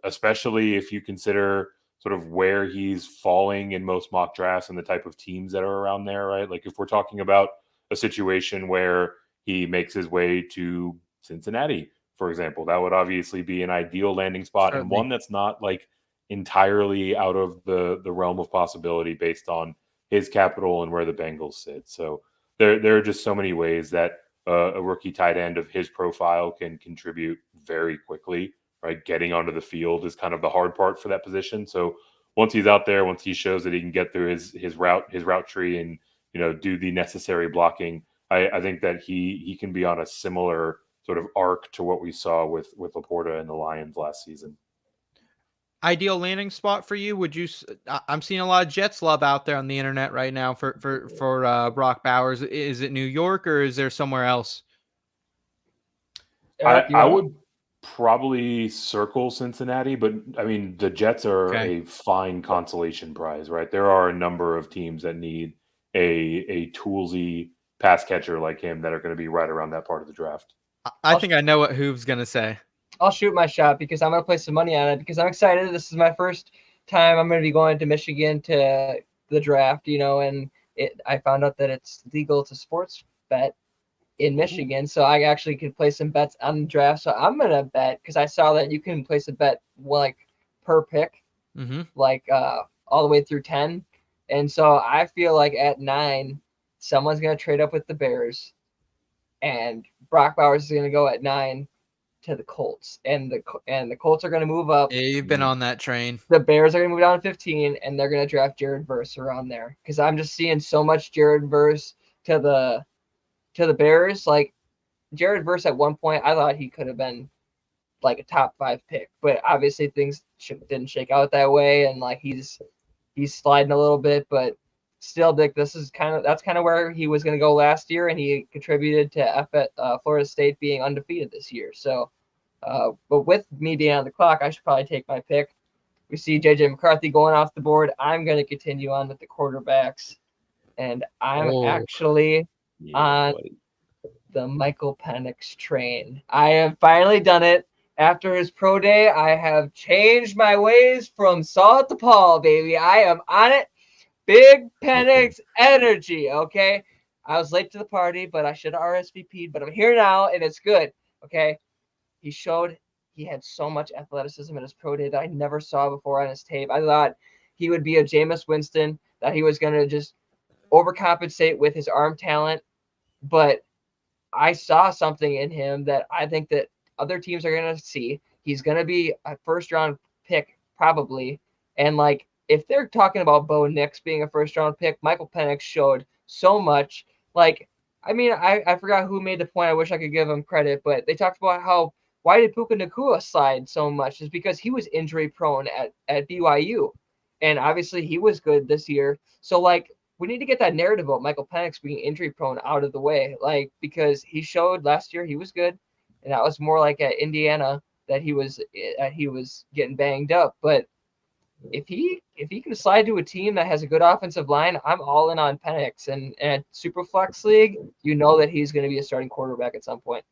especially if you consider sort of where he's falling in most mock drafts and the type of teams that are around there, right? Like if we're talking about a situation where he makes his way to Cincinnati, for example, that would obviously be an ideal landing spot. Certainly. And one that's not like entirely out of the realm of possibility based on his capital and where the Bengals sit. So there are just so many ways that a rookie tight end of his profile can contribute very quickly, right? Getting onto the field is kind of the hard part for that position. So once he's out there, once he shows that he can get through his route tree and do the necessary blocking, I think that he can be on a similar sort of arc to what we saw with Laporta and the Lions last season. Ideal landing spot for you? Would you? I'm seeing a lot of Jets love out there on the internet right now for Brock Bowers. Is it New York or is there somewhere else? Eric, I would probably circle Cincinnati, but I mean the Jets are Okay. a fine consolation prize, right? There are a number of teams that need a toolsy pass catcher like him that are going to be right around that part of the draft. I think I know what Hoov's gonna say. I'll shoot my shot because I'm going to play some money on it because I'm excited. This is my first time I'm going to be going to Michigan to the draft, and I found out that it's legal to sports bet in Michigan. So I actually could play some bets on the draft. So I'm going to bet because I saw that you can place a bet like per pick, like all the way through 10. And so I feel like at 9, someone's going to trade up with the Bears and Brock Bowers is going to go at 9 to the Colts, and the Colts are going to move up. Yeah, you've been on that train. The Bears are going to move down to 15, and they're going to draft Jared Verse around there because I'm just seeing so much Jared Verse to the Bears. Like Jared Verse at one point, I thought he could have been like a top 5 pick, but obviously things didn't shake out that way, and like he's sliding a little bit, but still, Dick, that's kind of where he was going to go last year, and he contributed to Florida State being undefeated this year. So, but with me being on the clock, I should probably take my pick. We see J.J. McCarthy going off the board. I'm going to continue on with the quarterbacks, and I'm actually on the Michael Penix train. I have finally done it. After his pro day, I have changed my ways from Saul to Paul, baby. I am on it. Big Penix energy, okay? I was late to the party, but I should have RSVP'd, but I'm here now, and it's good, okay? He showed he had so much athleticism in his pro day that I never saw before on his tape. I thought he would be a Jameis Winston, that he was going to just overcompensate with his arm talent, but I saw something in him that I think that other teams are going to see. He's going to be a first-round pick probably, and, like, if they're talking about Bo Nix being a first-round pick, Michael Penix showed so much. Like, I mean, I forgot who made the point. I wish I could give him credit, but they talked about why did Puka Nacua slide so much? Is because he was injury-prone at BYU, and obviously he was good this year. So, like, we need to get that narrative about Michael Penix being injury-prone out of the way, like, because he showed last year he was good, and that was more like at Indiana that he was getting banged up, but if he can slide to a team that has a good offensive line, I'm all in on Penix. And at Superflex League, you know that he's going to be a starting quarterback at some point.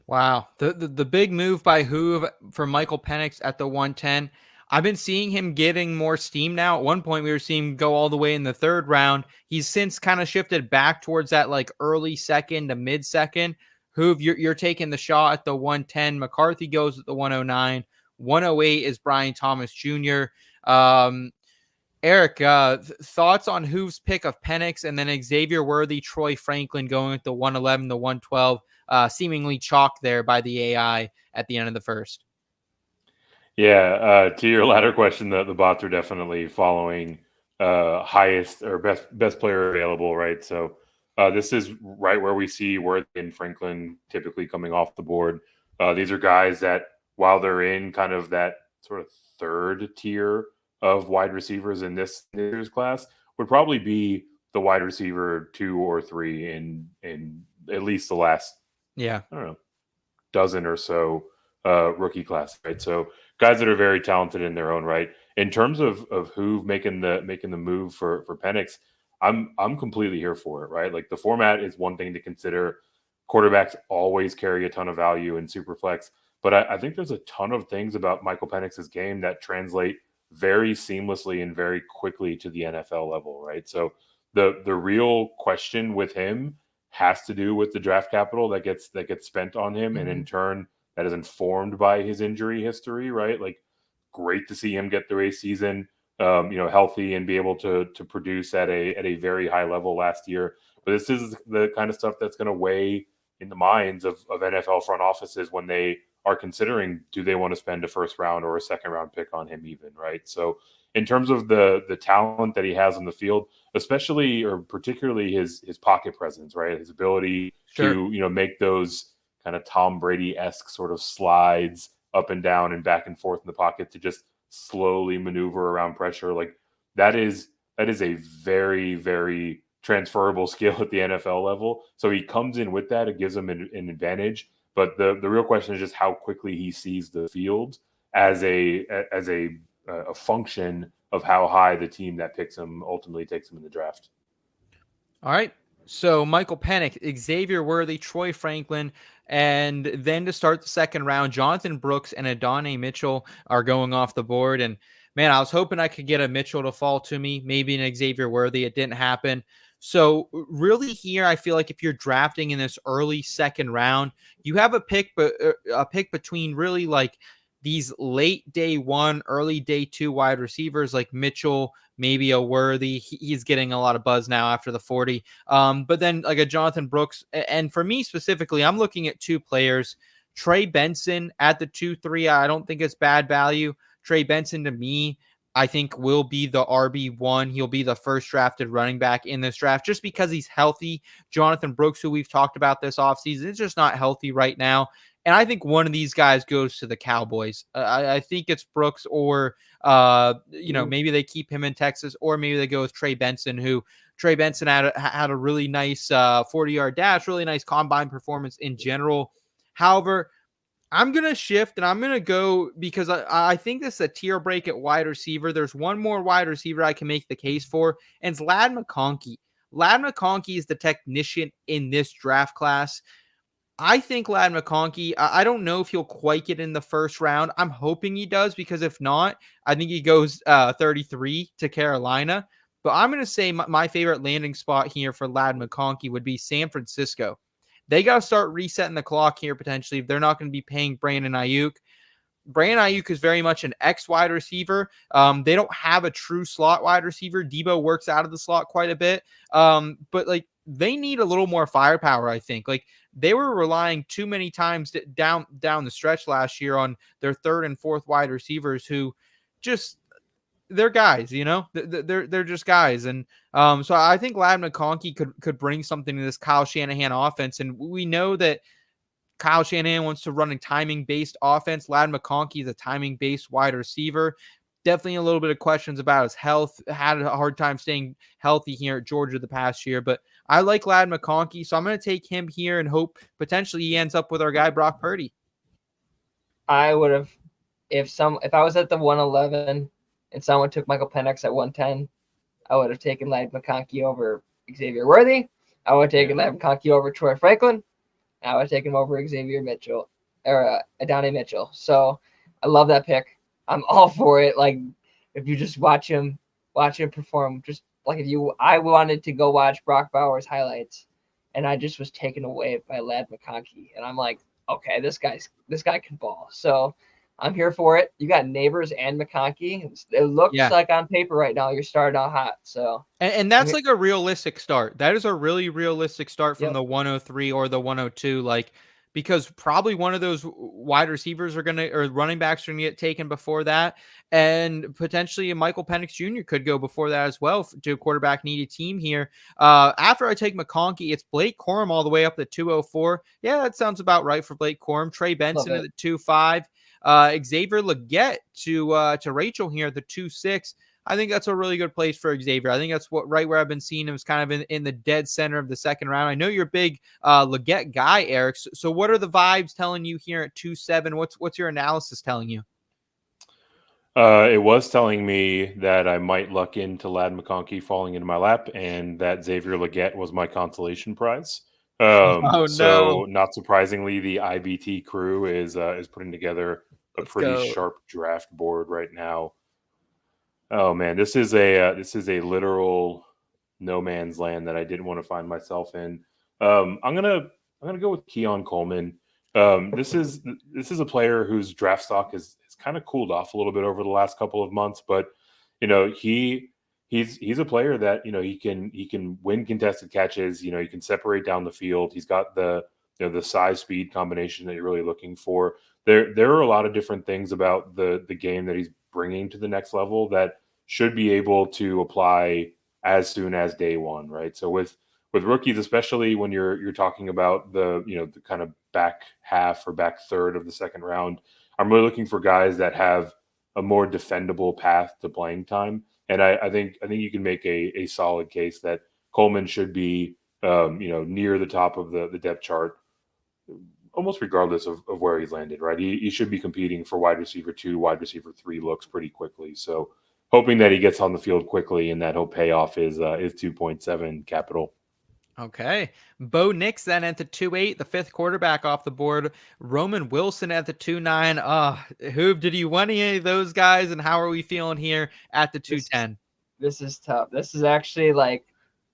Wow. The big move by Hoov for Michael Penix at the 110. I've been seeing him getting more steam now. At one point, we were seeing him go all the way in the 3rd round. He's since kind of shifted back towards that like early 2nd to mid-2nd. Hoov, you're taking the shot at the 110. McCarthy goes at the 109. 108 is Brian Thomas Jr. Eric, thoughts on Hoov's pick of Penix and then Xavier Worthy, Troy Franklin going at the 111, the 112, seemingly chalked there by the AI at the end of the 1st. Yeah, to your latter question, the bots are definitely following highest or best player available, right? So this is right where we see Worthy and Franklin typically coming off the board. These are guys that, while they're in kind of that sort of 3rd tier of wide receivers in this year's class, would probably be the wide receiver 2 or 3 in at least the last, I don't know, dozen or so rookie class, right? So guys that are very talented in their own right. In terms of who making the move for Penix, I'm completely here for it, right? Like the format is one thing to consider. Quarterbacks always carry a ton of value in Superflex. But I think there's a ton of things about Michael Penix's game that translate very seamlessly and very quickly to the NFL level, right? So the real question with him has to do with the draft capital that gets spent on him, and in turn that is informed by his injury history, right? Like, great to see him get through a season, healthy and be able to produce at a very high level last year. But this is the kind of stuff that's going to weigh in the minds of NFL front offices when they are considering, do they want to spend a 1st round or a 2nd round pick on him even, right? So in terms of the talent that he has on the field, especially or particularly his pocket presence, right? His ability to, make those kind of Tom Brady-esque sort of slides up and down and back and forth in the pocket to just slowly maneuver around pressure. Like that is a very, very transferable skill at the NFL level. So he comes in with that. It gives him an advantage. But the real question is just how quickly he sees the field as a function of how high the team that picks him ultimately takes him in the draft. All right. So Michael Penix, Xavier Worthy, Troy Franklin, and then to start the second round, Jonathan Brooks and Adonai Mitchell are going off the board. And man, I was hoping I could get a Mitchell to fall to me, maybe an Xavier Worthy. It didn't happen. So really here, I feel like if you're drafting in this early second round, you have a pick between really like these late day one, early day two wide receivers like Mitchell, maybe a Worthy. He's getting a lot of buzz now after the 40. But then like a Jonathan Brooks. And for me specifically, I'm looking at two players. Trey Benson at the 2-3. I don't think it's bad value. Trey Benson to me, I think will be the RB1. He'll be the first drafted running back in this draft just because he's healthy. Jonathan Brooks, who we've talked about this offseason, is just not healthy right now. And I think one of these guys goes to the Cowboys. I think it's Brooks or, maybe they keep him in Texas, or maybe they go with Trey Benson, who Trey Benson had a really nice 40-yard dash, really nice combine performance in general. However, I'm going to shift and I'm going to go because I think this is a tier break at wide receiver. There's one more wide receiver I can make the case for, and it's Ladd McConkey. Ladd McConkey is the technician in this draft class. I think Ladd McConkey, I don't know if he'll quite get in the first round. I'm hoping he does, because if not, I think he goes 33 to Carolina. But I'm going to say my favorite landing spot here for Ladd McConkey would be San Francisco. They got to start resetting the clock here potentially if they're not going to be paying Brandon Ayuk. Brandon Ayuk is very much an X wide receiver. They don't have a true slot wide receiver. Debo works out of the slot quite a bit. But like they need a little more firepower, I think. Like they were relying too many times down the stretch last year on their third and fourth wide receivers who just they're guys, they're just guys. And so I think Ladd McConkey could bring something to this Kyle Shanahan offense. And we know that Kyle Shanahan wants to run a timing-based offense. Ladd McConkey is a timing-based wide receiver. Definitely a little bit of questions about his health. Had a hard time staying healthy here at Georgia the past year. But I like Ladd McConkey, so I'm going to take him here and hope potentially he ends up with our guy Brock Purdy. I would have, if I was at the 111 and someone took Michael Penix at 110, I would have taken Ladd McConkey over Xavier Worthy. I would have taken Ladd McConkey over Troy Franklin. I would take him over Xavier Mitchell or Adonai Mitchell. So I love that pick. I'm all for it. Like if you just watch him perform, just like I wanted to go watch Brock Bowers highlights, and I just was taken away by Ladd McConkey, and I'm like, okay, this guy can ball. So I'm here for it. You got Nabers and McConkey. It looks like on paper right now you're starting out hot. So and that's like a realistic start. That is a really realistic start from the 103 or the 102. Like because probably one of those wide receivers or running backs are going to get taken before that. And potentially Michael Penix Jr. could go before that as well to a quarterback needy team here. After I take McConkey, it's Blake Corum all the way up to 204. Yeah, that sounds about right for Blake Corum. Trey Benson at the 2.5. Xavier Legette to Rachel here at the 2.6. I think that's a really good place for Xavier. I think that's right where I've been seeing him is kind of in the dead center of the second round. I know you're a big Legette guy, Eric. So what are the vibes telling you here at 2.7? What's your analysis telling you? It was telling me that I might luck into Ladd McConkey falling into my lap, and that Xavier Legette was my consolation prize. So not surprisingly, the IBT crew is putting together a pretty sharp draft board right now. Oh man, this is a literal no man's land that I didn't want to find myself in. I'm gonna go with Keon Coleman. This is a player whose draft stock has kind of cooled off a little bit over the last couple of months, but he's a player that he can win contested catches. He can separate down the field. He's got the size speed combination that you're really looking for. There are a lot of different things about the game that he's bringing to the next level that should be able to apply as soon as day one, right? So with rookies, especially when you're talking about the the kind of back half or back third of the second round, I'm really looking for guys that have a more defendable path to playing time. And I think you can make a solid case that Coleman should be near the top of the depth chart, almost regardless of where he's landed, right? He should be competing for wide receiver 2, wide receiver 3 looks pretty quickly. So hoping that he gets on the field quickly and that he'll pay off his 2.7 capital. Okay. Bo Nix then at the 2.8, the fifth quarterback off the board. Roman Wilson at the 2.9. Hoov, did you want any of those guys? And how are we feeling here at the 2.10? This is tough. This is actually like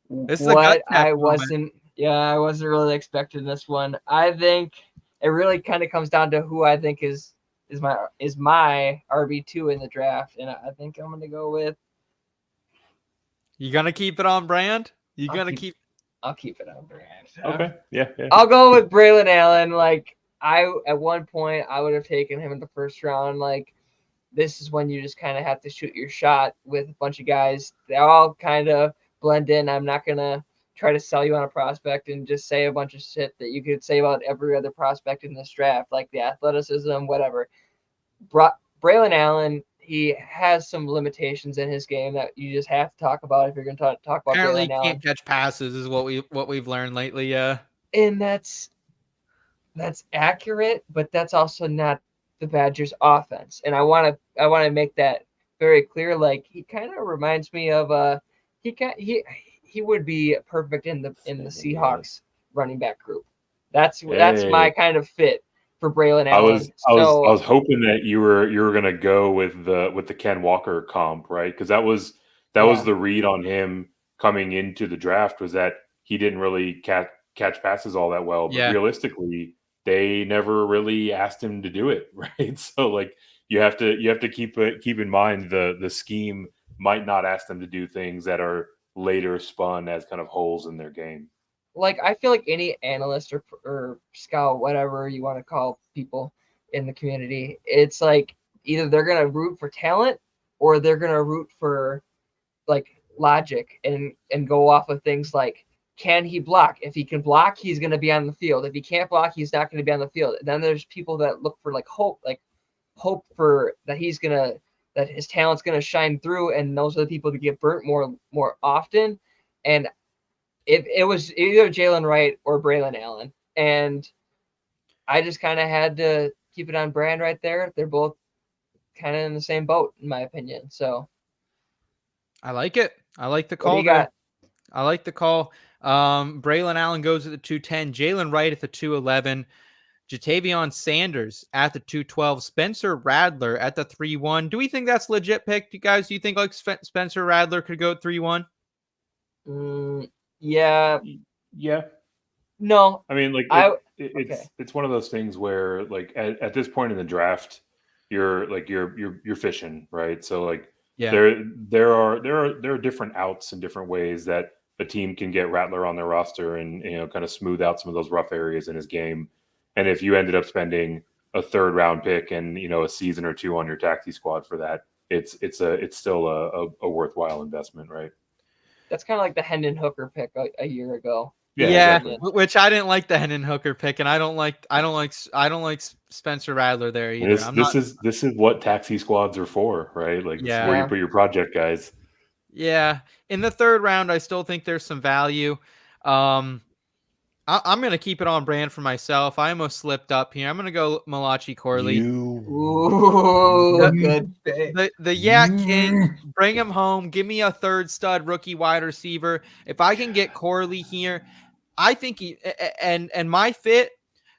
This is what I wasn't. I wasn't really expecting this one. I think it really kind of comes down to who I think is my RB2 in the draft, and I think I'm gonna go with. You gonna keep it on brand? I'll keep it on brand. Okay. Yeah. I'll go with Braylon Allen. Like at one point I would have taken him in the first round. Like this is when you just kind of have to shoot your shot with a bunch of guys. They all kind of blend in. I'm not gonna try to sell you on a prospect and just say a bunch of shit that you could say about every other prospect in this draft, like the athleticism, whatever. Braylon Allen, he has some limitations in his game that you just have to talk about if you're going to talk about Apparently Braylon Allen. Can't catch passes is what we've learned lately. Yeah, and that's accurate, but that's also not the Badgers' offense. And I want to make that very clear. Like he kind of reminds me of he would be perfect in the Seahawks running back group. That's my kind of fit for Braylon Allen. I was hoping that you were gonna go with the Ken Walker comp, right? Because that was the read on him coming into the draft, was that he didn't really catch passes all that well. But realistically, they never really asked him to do it, right? So like you have to keep in mind the scheme might not ask them to do things that are later spun as kind of holes in their game. Like I feel like any analyst or scout, whatever you want to call people in the community, it's like either they're gonna root for talent or they're gonna root for like logic and go off of things like, can he block? If he can block, he's gonna be on the field. If he can't block, he's not gonna be on the field. And then there's people that look for hope for that his talent's gonna shine through, and those are the people that get burnt more often. And it was either Jalen Wright or Braylon Allen, and I just kind of had to keep it on brand right there. They're both kind of in the same boat, in my opinion. So I like it. I like the call. What do you got? I like the call. Braylon Allen goes at the 2.10. Jalen Wright at the 2.11. Jatavion Sanders at the 2.12. Spencer Radler at the 3.1. Do we think that's legit pick, you guys? Do you think like Spencer Radler could go at 3.1? Yeah. No. I mean, it's one of those things where like at this point in the draft, you're fishing, right? So like there are different outs and different ways that a team can get Rattler on their roster and kind of smooth out some of those rough areas in his game. And if you ended up spending a third round pick and a season or two on your taxi squad for that, it's still a worthwhile investment, right? That's kind of like the Hendon Hooker pick a year ago. Yeah, exactly. Which I didn't like the Hendon Hooker pick, and I don't like Spencer Radler there either. This is what taxi squads are for, right? Like this is where you put your project guys. Yeah, in the third round, I still think there's some value. I'm going to keep it on brand for myself. I almost slipped up here. I'm going to go Malachi Corley. Ooh, good pick. The Yak King, bring him home. Give me a third stud rookie wide receiver. If I can get Corley here, I think and my fit,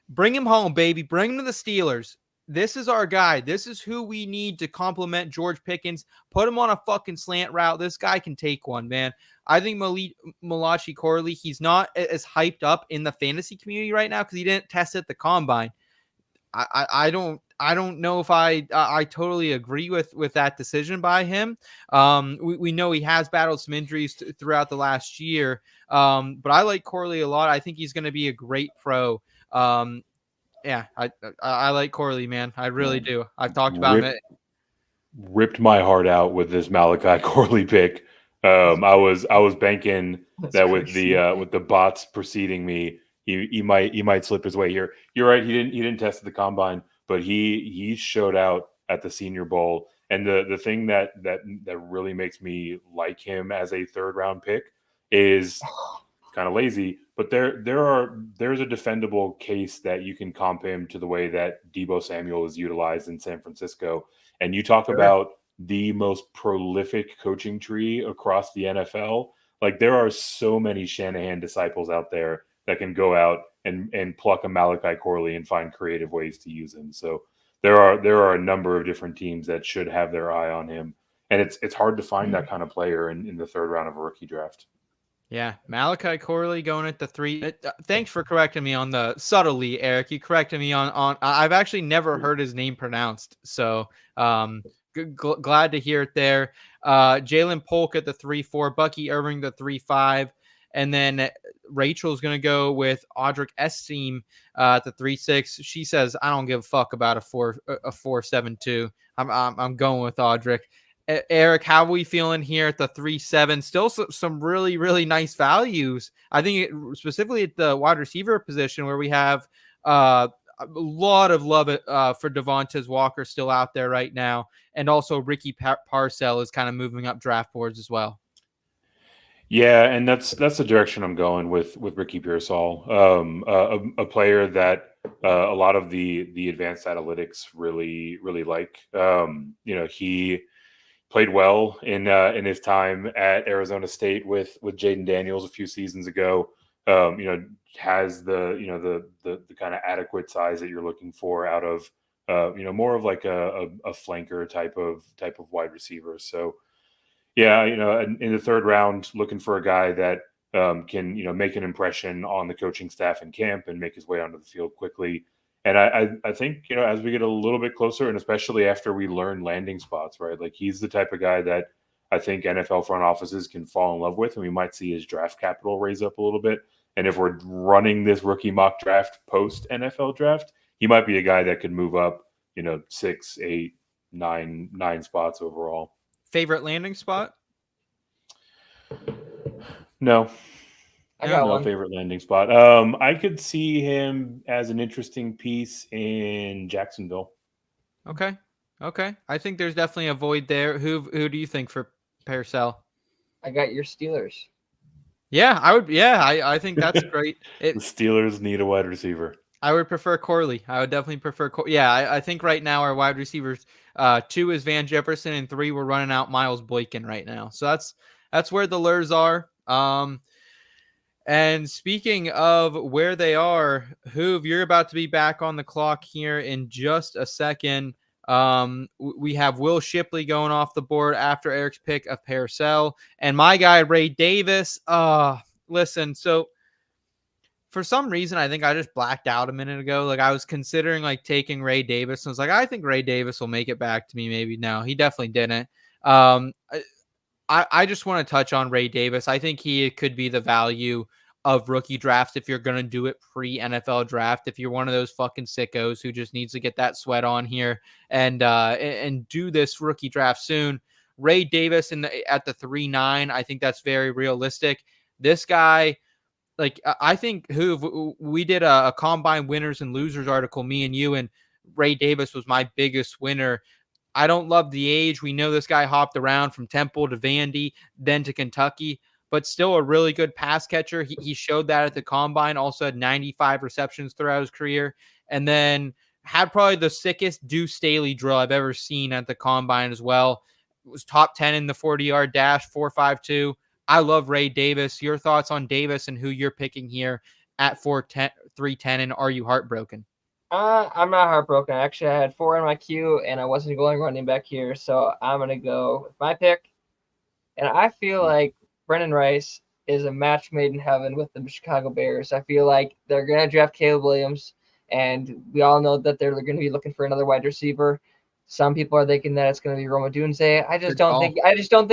bring him home, baby. Bring him to the Steelers. This is our guy. This is who we need to complement George Pickens. Put him on a fucking slant route. This guy can take one, man. I think Malachi Corley, he's not as hyped up in the fantasy community right now because he didn't test at the combine. I don't know if I totally agree with that decision by him. We know he has battled some injuries throughout the last year, but I like Corley a lot. I think he's going to be a great pro. Yeah, I like Corley, man. I really do. I've talked about him. Ripped my heart out with this Malachi Corley pick. I was banking That's that crazy. with the bots preceding me, he might slip his way here. You're right. He didn't test at the combine, but he showed out at the Senior Bowl. And the thing that really makes me like him as a third round pick is kind of lazy, but there's a defendable case that you can comp him to the way that Debo Samuel is utilized in San Francisco. And you talk Sure. about the most prolific coaching tree across the NFL. Like there are so many Shanahan disciples out there that can go out and pluck a Malachi Corley and find creative ways to use him. So there are a number of different teams that should have their eye on him. And it's hard to find that kind of player in the third round of a rookie draft. Yeah, Malachi Corley going at the 3. Thanks for correcting me on the subtly, Eric. You corrected me on. I've actually never heard his name pronounced, so glad to hear it there. Jalen Polk at the 3-4, Bucky Irving the 3-5, and then Rachel's gonna go with Audric Esteem at the 3-6. She says, "I don't give a fuck about a 4.72." I'm going with Audric. Eric, how are we feeling here at the 3-7? Still some really, really nice values. I think specifically at the wide receiver position where we have a lot of love for Devontae Walker still out there right now. And also Ricky Parcell is kind of moving up draft boards as well. Yeah, and that's the direction I'm going with Ricky Pearsall, a player that a lot of the advanced analytics really like. He played well in his time at Arizona State with Jaden Daniels a few seasons ago. Has the kind of adequate size that you're looking for out of more of like a flanker type of wide receiver. So yeah, in the third round, looking for a guy that can make an impression on the coaching staff in camp and make his way onto the field quickly. And I think, as we get a little bit closer, and especially after we learn landing spots, right? Like he's the type of guy that I think NFL front offices can fall in love with, and we might see his draft capital raise up a little bit. And if we're running this rookie mock draft post NFL draft, he might be a guy that could move up, 6, 8, 9 spots overall. Favorite landing spot? No. I got No one. favorite landing spot. I could see him as an interesting piece in Jacksonville. Okay. I think there's definitely a void there. Who do you think for Parcell? I got your Steelers. Yeah, I would. Yeah, I think that's great. The Steelers need a wide receiver. I would prefer Corley. I would definitely prefer Yeah, I think right now our wide receivers, 2 is Van Jefferson, and 3 we're running out Miles Boykin right now. So that's where the lures are. And speaking of where they are, Hoov, you're about to be back on the clock here in just a second. We have Will Shipley going off the board after Eric's pick of Parcell, and my guy Ray Davis. Listen, so for some reason, I think I just blacked out a minute ago. Like I was considering like taking Ray Davis, and I was like, I think Ray Davis will make it back to me. Maybe no, he definitely didn't. I just want to touch on Ray Davis. I think he could be the value of rookie drafts if you're going to do it pre-NFL draft. If you're one of those fucking sickos who just needs to get that sweat on here and do this rookie draft soon. Ray Davis at the 3-9, I think that's very realistic. This guy, like I think we did a combine winners and losers article, me and you, and Ray Davis was my biggest winner. I don't love the age. We know this guy hopped around from Temple to Vandy, then to Kentucky, but still a really good pass catcher. He showed that at the combine, also had 95 receptions throughout his career, and then had probably the sickest Deuce Staley drill I've ever seen at the combine as well. It was top 10 in the 40-yard dash, 4.52. I love Ray Davis. Your thoughts on Davis and who you're picking here at 310, and are you heartbroken? I'm not heartbroken. Actually, I had 4 in my queue, and I wasn't going running back here, so I'm going to go with my pick. And I feel like Brendan Rice is a match made in heaven with the Chicago Bears. I feel like they're going to draft Caleb Williams, and we all know that they're going to be looking for another wide receiver. Some people are thinking that it's going to be Roma Dunze. I just don't think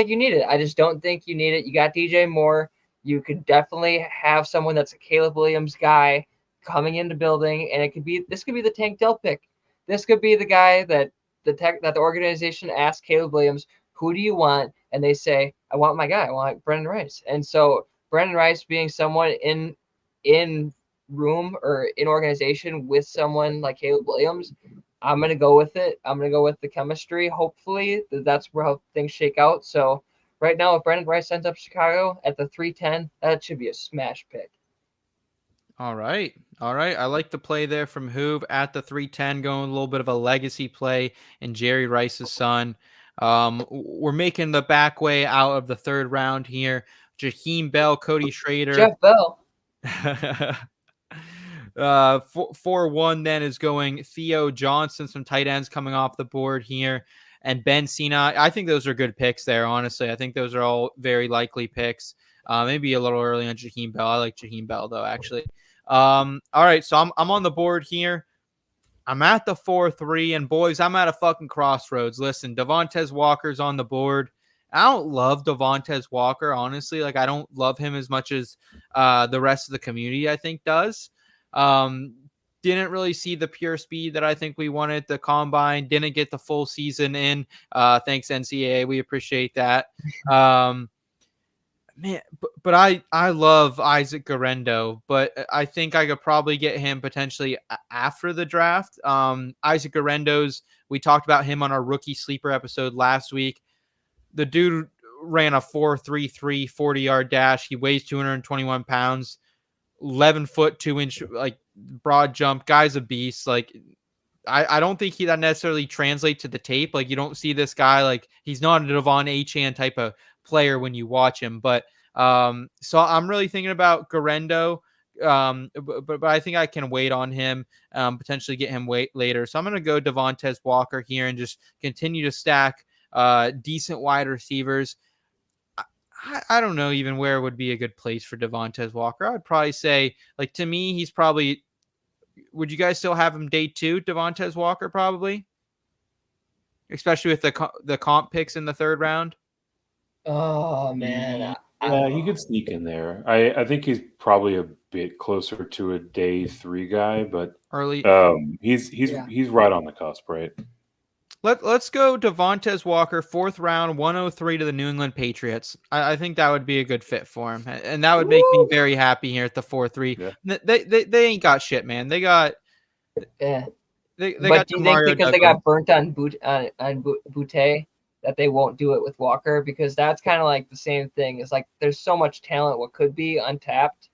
you need it. I just don't think you need it. You got DJ Moore. You could definitely have someone that's a Caleb Williams guy coming into building, and this could be the Tank Dell pick. This could be the guy that the organization asked Caleb Williams, who do you want? And they say, I want my guy. I want Brendan Rice. And so Brendan Rice being someone in room or in organization with someone like Caleb Williams, I'm going to go with it. I'm going to go with the chemistry. Hopefully that's where how things shake out. So right now, if Brendan Rice ends up Chicago at the 310, that should be a smash pick. All right. I like the play there from Hoov at the 310, going a little bit of a legacy play in Jerry Rice's son. We're making the back way out of the third round here. Jaheim Bell, Cody Schrader. Jeff Bell. 4-1 then is going Theo Johnson, some tight ends coming off the board here, and Ben Sina. I think those are good picks there, honestly. I think those are all very likely picks. Maybe a little early on Jaheim Bell. I like Jaheim Bell, though, actually. All right, so I'm on the board here. I'm at the 4-3, and boys, I'm at a fucking crossroads. Listen, Devontae Walker's on the board. I don't love Devontae Walker, honestly. Like, I don't love him as much as the rest of the community, I think, does. Didn't really see the pure speed that I think we wanted. The combine didn't get the full season in. Thanks, NCAA. We appreciate that. Man, but I love Isaac Garendo, but I think I could probably get him potentially after the draft. Isaac Garendo's, we talked about him on our rookie sleeper episode last week. The dude ran a 4.33 40-yard dash. He weighs 221 pounds, 11 foot 2 inch, like broad jump. Guy's a beast. Like, I don't think that necessarily translates to the tape. Like, you don't see this guy, like, he's not a Devon Achane type of player when you watch him. But so I'm really thinking about Garendo. But I think I can wait on him, potentially get him later. So I'm going to go Devontae Walker here and just continue to stack decent wide receivers. I don't know even where would be a good place for Devontae Walker. I would probably say, like, to me, he's probably, would you guys still have him day 2, Devontae Walker, probably? Especially with the comp picks in the third round? Oh, man. Yeah, he could sneak in there. I think he's probably a bit closer to a day 3 guy, but Early. He's right on the cusp, right? Let's go Devontae Walker, 4th round, 103 to the New England Patriots. I think that would be a good fit for him, and that would make me very happy here at the 4-3. Yeah. They ain't got shit, man. They got. Yeah. They but got do you think because they got burnt on Boutte that they won't do it with Walker? Because that's kind of like the same thing. It's like there's so much talent what could be untapped,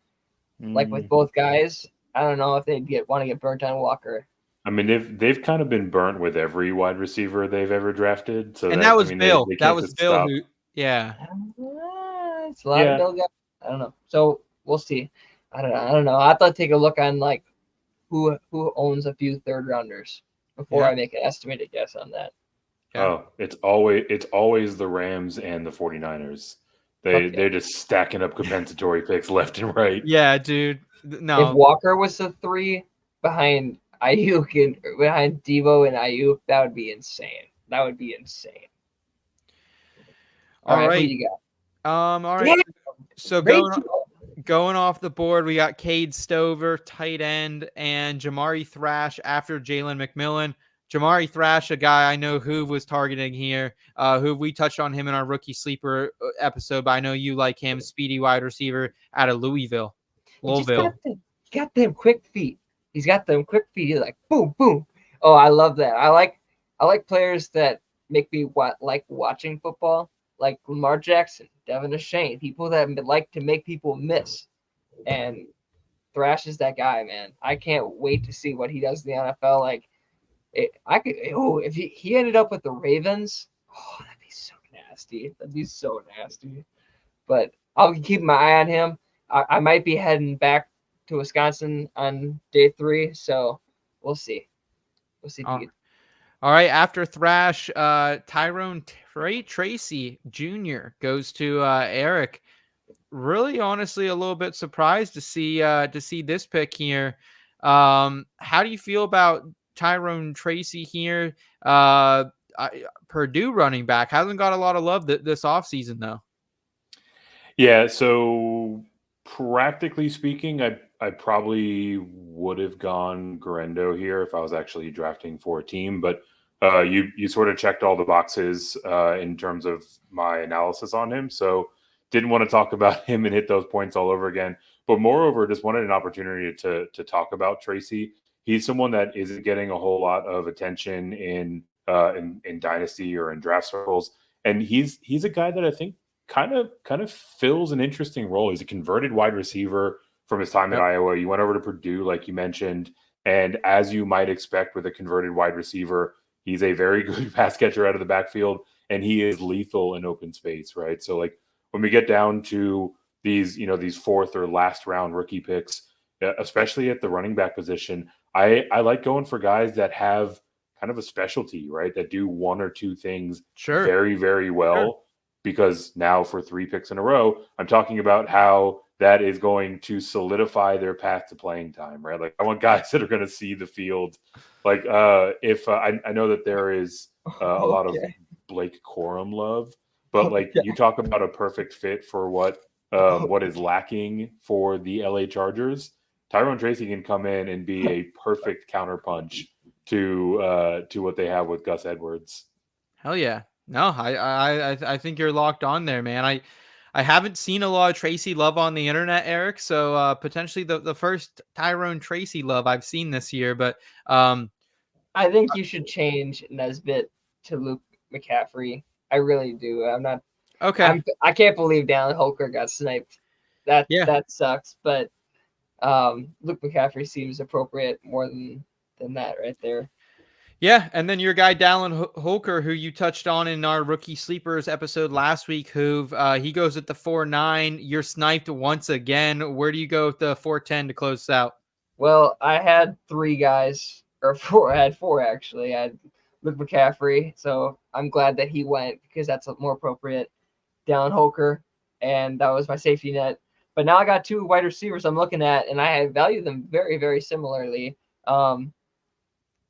like with both guys. I don't know if they'd want to get burnt on Walker. I mean, they've kind of been burnt with every wide receiver they've ever drafted. So that was Bill. That was Bill. Yeah. It's a lot of Bill guys. I don't know. So we'll see. I don't know. I thought I'd take a look on like who owns a few third rounders before I make an estimated guess on that. Yeah. Oh, it's always the Rams and the 49ers. They're just stacking up compensatory picks left and right. Yeah, dude. No. If Walker was the 3 behind Ayuk and behind Devo and Ayuk, that would be insane. All right. Who you got? All right. Yeah. So going off the board, we got Cade Stover, tight end, and Jamari Thrash after Jalen McMillan. Jamari Thrash, a guy I know Hoov was targeting here. Hoov, we touched on him in our rookie sleeper episode, but I know you like him, speedy wide receiver out of Louisville. He got them quick feet. He's got them quick feet. He's like, boom, boom. Oh, I love that. I like players that make me like watching football, like Lamar Jackson, Devin Achane, people that like to make people miss. And Thrash is that guy, man. I can't wait to see what he does in the NFL. Like, if he ended up with the Ravens, that'd be so nasty. But I'll keep my eye on him. I might be heading back to Wisconsin on day 3, so we'll see. All right, after Thrash, Tyrone Tracy Jr. goes to Eric. Really, honestly, a little bit surprised to see this pick here. How do you feel about Tyrone Tracy here? Purdue running back hasn't got a lot of love this offseason, though. Yeah, so practically speaking, I probably would have gone Garendo here if I was actually drafting for a team, but you sort of checked all the boxes in terms of my analysis on him. So didn't want to talk about him and hit those points all over again. But moreover, just wanted an opportunity to talk about Tracy. He's someone that isn't getting a whole lot of attention in Dynasty or in draft circles, and he's a guy that I think kind of fills an interesting role. He's a converted wide receiver from his time at Iowa. You went over to Purdue, like you mentioned, and as you might expect with a converted wide receiver, he's a very good pass catcher out of the backfield, and he is lethal in open space, right? So like when we get down to these fourth or last round rookie picks, especially at the running back position, I like going for guys that have kind of a specialty, right? That do one or two things very, very well. Because now for 3 picks in a row, I'm talking about how that is going to solidify their path to playing time, right? Like I want guys that are going to see the field. Like if I know that there is a lot of Blake Corum love, but like you talk about a perfect fit for what is lacking for the LA Chargers. Tyrone Tracy can come in and be a perfect counterpunch to what they have with Gus Edwards. Hell yeah. No, I think you're locked on there, man. I haven't seen a lot of Tracy love on the internet, Eric. So potentially the first Tyrone Tracy love I've seen this year. But I think you should change Nesbitt to Luke McCaffrey. I really do. I'm not okay. I can't believe Dallin Holker got sniped. That sucks. But Luke McCaffrey seems appropriate more than that right there. Yeah, and then your guy Dallin Holker, who you touched on in our Rookie Sleepers episode last week, Hoov, he goes at the 4.9. You're sniped once again. Where do you go with the 4.10 to close this out? Well, I had 3 guys, or 4. I had 4 actually. I had Luke McCaffrey, so I'm glad that he went because that's more appropriate. Dallin Holker, and that was my safety net. But now I got 2 wide receivers I'm looking at, and I value them very, very similarly.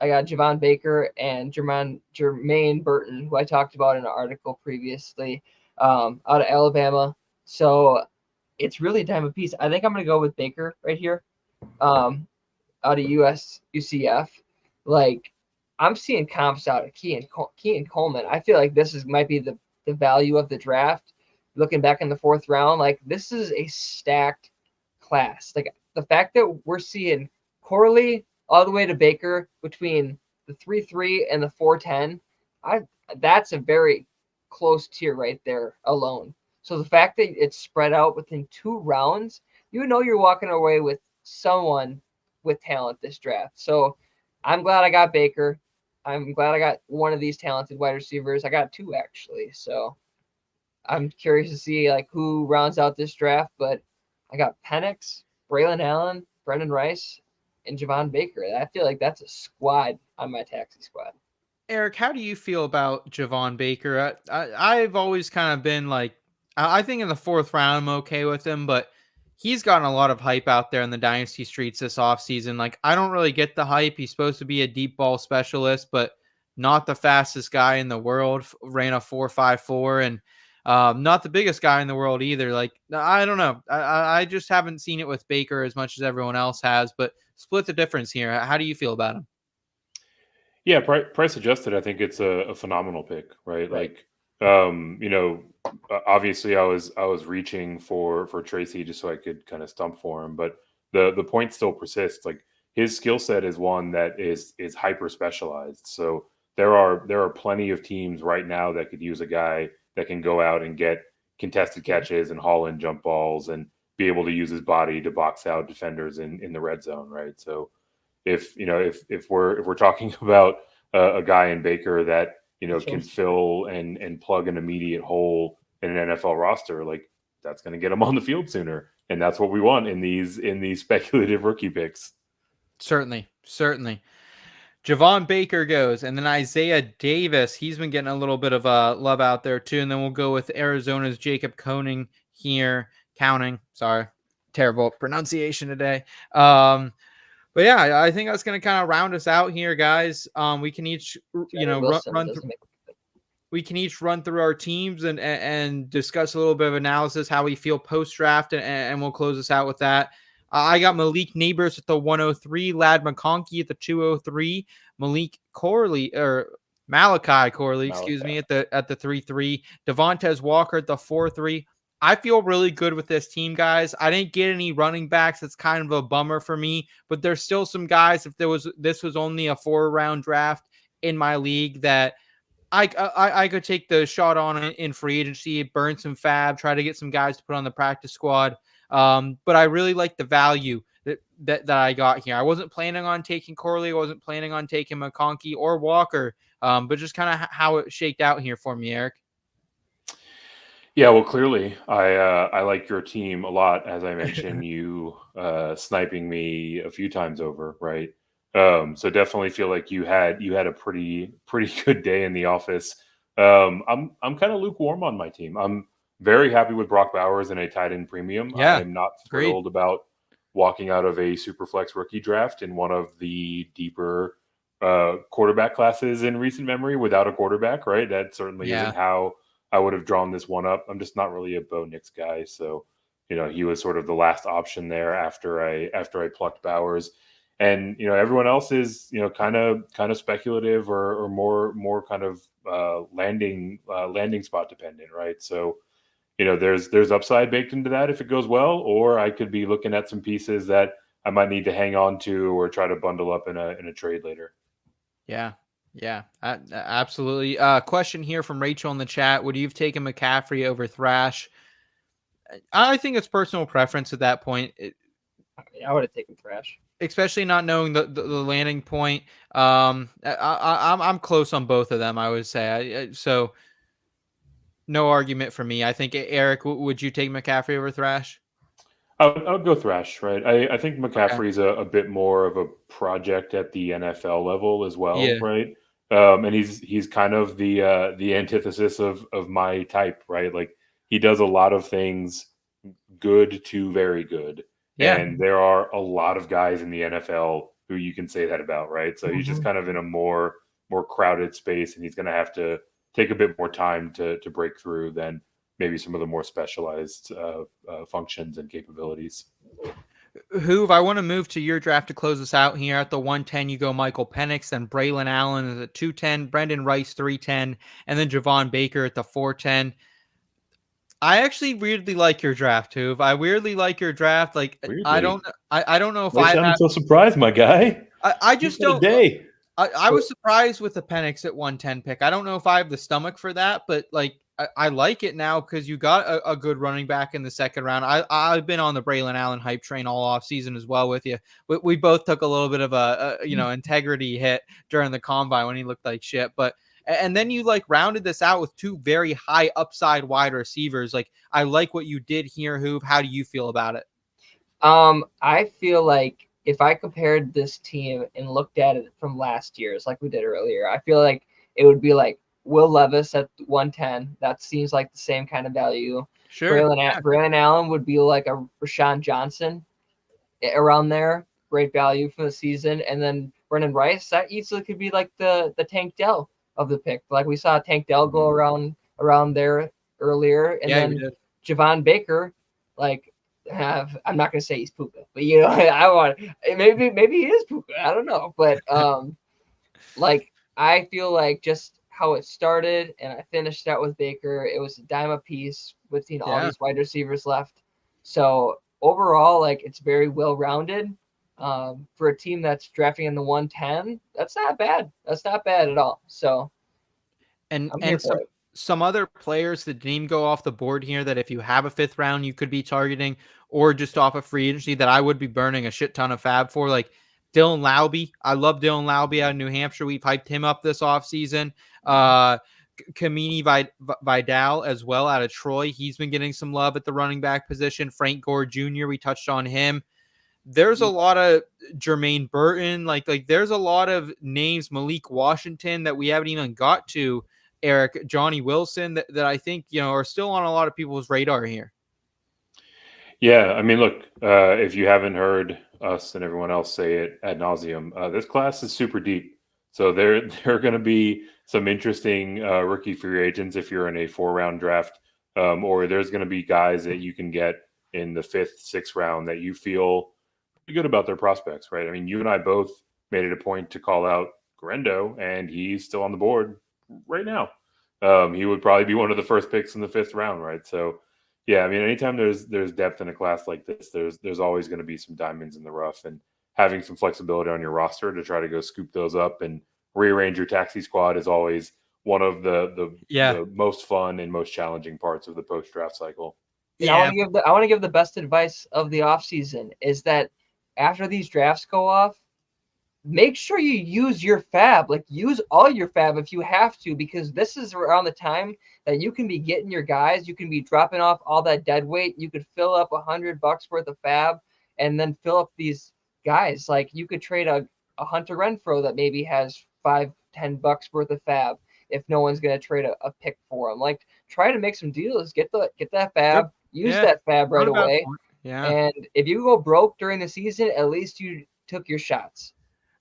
I got Javon Baker and Jermaine Burton, who I talked about in an article previously, out of Alabama. So it's really a dime a piece. I think I'm going to go with Baker right here, out of UCF. Like, I'm seeing comps out of Kean Coleman. I feel like this might be the value of the draft. Looking back in the 4th round, like, this is a stacked class. Like, the fact that we're seeing Corley all the way to Baker between the 3.3 and the 4.10, that's a very close tier right there alone. So the fact that it's spread out within 2 rounds, you're walking away with someone with talent this draft. So I'm glad I got Baker. I'm glad I got one of these talented wide receivers. I got 2 actually. So I'm curious to see like who rounds out this draft, but I got Penix, Braylon Allen, Brendan Rice, and Javon Baker. I feel like that's a squad on my taxi squad. Eric, how do you feel about Javon Baker? I've always kind of been like, I think in the 4th round, I'm okay with him, but he's gotten a lot of hype out there in the Dynasty streets this offseason. Like, I don't really get the hype. He's supposed to be a deep ball specialist, but not the fastest guy in the world. Ran a 4.54 and not the biggest guy in the world either. Like, I don't know. I just haven't seen it with Baker as much as everyone else has, but split the difference here. How do you feel about him? Yeah, price adjusted, I think it's a phenomenal pick, right? Like, obviously I was reaching for Tracy just so I could kind of stump for him, but the point still persists. Like, his skill set is one that is hyper specialized. So there are plenty of teams right now that could use a guy that can go out and get contested catches and haul in jump balls and be able to use his body to box out defenders in the red zone, right? So if we're talking about a guy in Baker that can fill and plug an immediate hole in an NFL roster, like, that's going to get him on the field sooner, and that's what we want in these speculative rookie picks. Certainly. Javon Baker goes, and then Isaiah Davis. He's been getting a little bit of love out there too, and then we'll go with Arizona's Jacob Counting here. Sorry, terrible pronunciation today. But yeah, I think that's going to kind of round us out here, guys. We can each, we can each run through our teams and discuss a little bit of analysis, how we feel post draft, and we'll close this out with that. I got Malik Nabers at the 103, Lad McConkey at the 203, Malik Corley or Malachi Corley, excuse me, at the 3-3. Devontae Walker at the 4-3. I feel really good with this team, guys. I didn't get any running backs. That's kind of a bummer for me, but there's still some guys. If this was only a 4-round draft in my league, that I could take the shot on in free agency, burn some fab, try to get some guys to put on the practice squad. But I really like the value that I got here. I wasn't planning on taking Corley. I wasn't planning on taking McConkey or Walker. But just kind of how it shaked out here for me, Eric. Yeah, well, clearly, I like your team a lot. As I mentioned, you sniping me a few times over, right? So definitely feel like you had a pretty good day in the office. I'm kind of lukewarm on my team. I'm very happy with Brock Bowers in a tight end premium. Yeah, I'm not agreed. thrilled about walking out of a Superflex rookie draft in one of the deeper quarterback classes in recent memory without a quarterback, right? That certainly isn't how I would have drawn this one up. I'm just not really a Bo Nix guy. So, he was sort of the last option there after I plucked Bowers. And, everyone else is, kind of speculative or more kind of landing spot dependent, right? So, there's upside baked into that if it goes well, or I could be looking at some pieces that I might need to hang on to or try to bundle up in a trade later. Yeah, absolutely. Question here from Rachel in the chat. Would you have taken McCaffrey over Thrash? I think it's personal preference at that point. I would have taken Thrash. Especially not knowing the landing point. I'm close on both of them, I would say. So no argument for me. I think, Eric, would you take McCaffrey over Thrash? I would go Thrash, right? I think McCaffrey's a bit more of a project at the NFL level as well, right? And he's kind of the antithesis of my type, right? Like he does a lot of things good to very good. Yeah. And there are a lot of guys in the NFL who you can say that about, right? So he's just kind of in a more crowded space, and he's going to have to take a bit more time to break through than maybe some of the more specialized functions and capabilities. Hoov, I want to move to your draft to close us out here. At the 110, you go Michael Penix, then Braylon Allen at the 210, Brendan Rice 310, and then Javon Baker at the 410. I actually weirdly like your draft, Hoov. I weirdly like your draft. Like weirdly. I don't know if I'm so surprised, my guy. I just don't. I was surprised with the Penix at 110 pick. I don't know if I have the stomach for that, but like I like it now because you got a good running back in the second round. I've been on the Braylon Allen hype train all off season as well with you. We both took a little bit of a integrity hit during the combine when he looked like shit, but. And then you like rounded this out with two very high upside wide receivers. Like I like what you did here, Hoov. How do you feel about it? I feel like if I compared this team and looked at it from last year's, like we did earlier, I feel like it would be like Will Levis at 110. That seems like the same kind of value. Sure. Braylon Allen would be like a Rashawn Johnson around there. Great value for the season. And then Brendan Rice, that easily could be like the Tank Dell of the pick. Like we saw Tank Dell go around there earlier. And then Javon Baker, like I'm not gonna say he's Puka, but I want maybe he is Puka. I don't know. But like I feel like just how it started and I finished out with Baker, it was a dime a piece between all these wide receivers left. So overall, like it's very well rounded. For a team that's drafting in the 110, that's not bad. That's not bad at all. So, and some other players that didn't even go off the board here that if you have a fifth round, you could be targeting, or just off a free agency that I would be burning a shit ton of fab for, like Dylan Laube. I love Dylan Laube out of New Hampshire. We've hyped him up this offseason. Kamini Vidal as well out of Troy. He's been getting some love at the running back position. Frank Gore Jr., we touched on him. There's a lot of Jermaine Burton, like there's a lot of names, Malik Washington, that we haven't even got to, Eric, Johnny Wilson, that I think, are still on a lot of people's radar here. Yeah, I mean, look, if you haven't heard us and everyone else say it ad nauseum, this class is super deep. So there are going to be some interesting rookie free agents if you're in a 4-round draft, or there's going to be guys that you can get in the 5th, 6th round that you feel good about their prospects, right? I mean, you and I both made it a point to call out Guerrero, and he's still on the board right now. He would probably be one of the first picks in the 5th round, right? So, yeah, I mean, anytime there's depth in a class like this, there's always going to be some diamonds in the rough, and having some flexibility on your roster to try to go scoop those up and rearrange your taxi squad is always one of the most fun and most challenging parts of the post draft cycle. Yeah, I want to give the best advice of the offseason is that after these drafts go off, make sure you use your fab, like use all your fab if you have to, because this is around the time that you can be getting your guys, you can be dropping off all that dead weight, you could fill up $100 worth of fab and then fill up these guys. Like you could trade a Hunter Renfrow that maybe has $5-10 worth of fab if no one's going to trade a pick for him. Like try to make some deals, get that fab, use that fab right away. Yeah. And if you go broke during the season, at least you took your shots.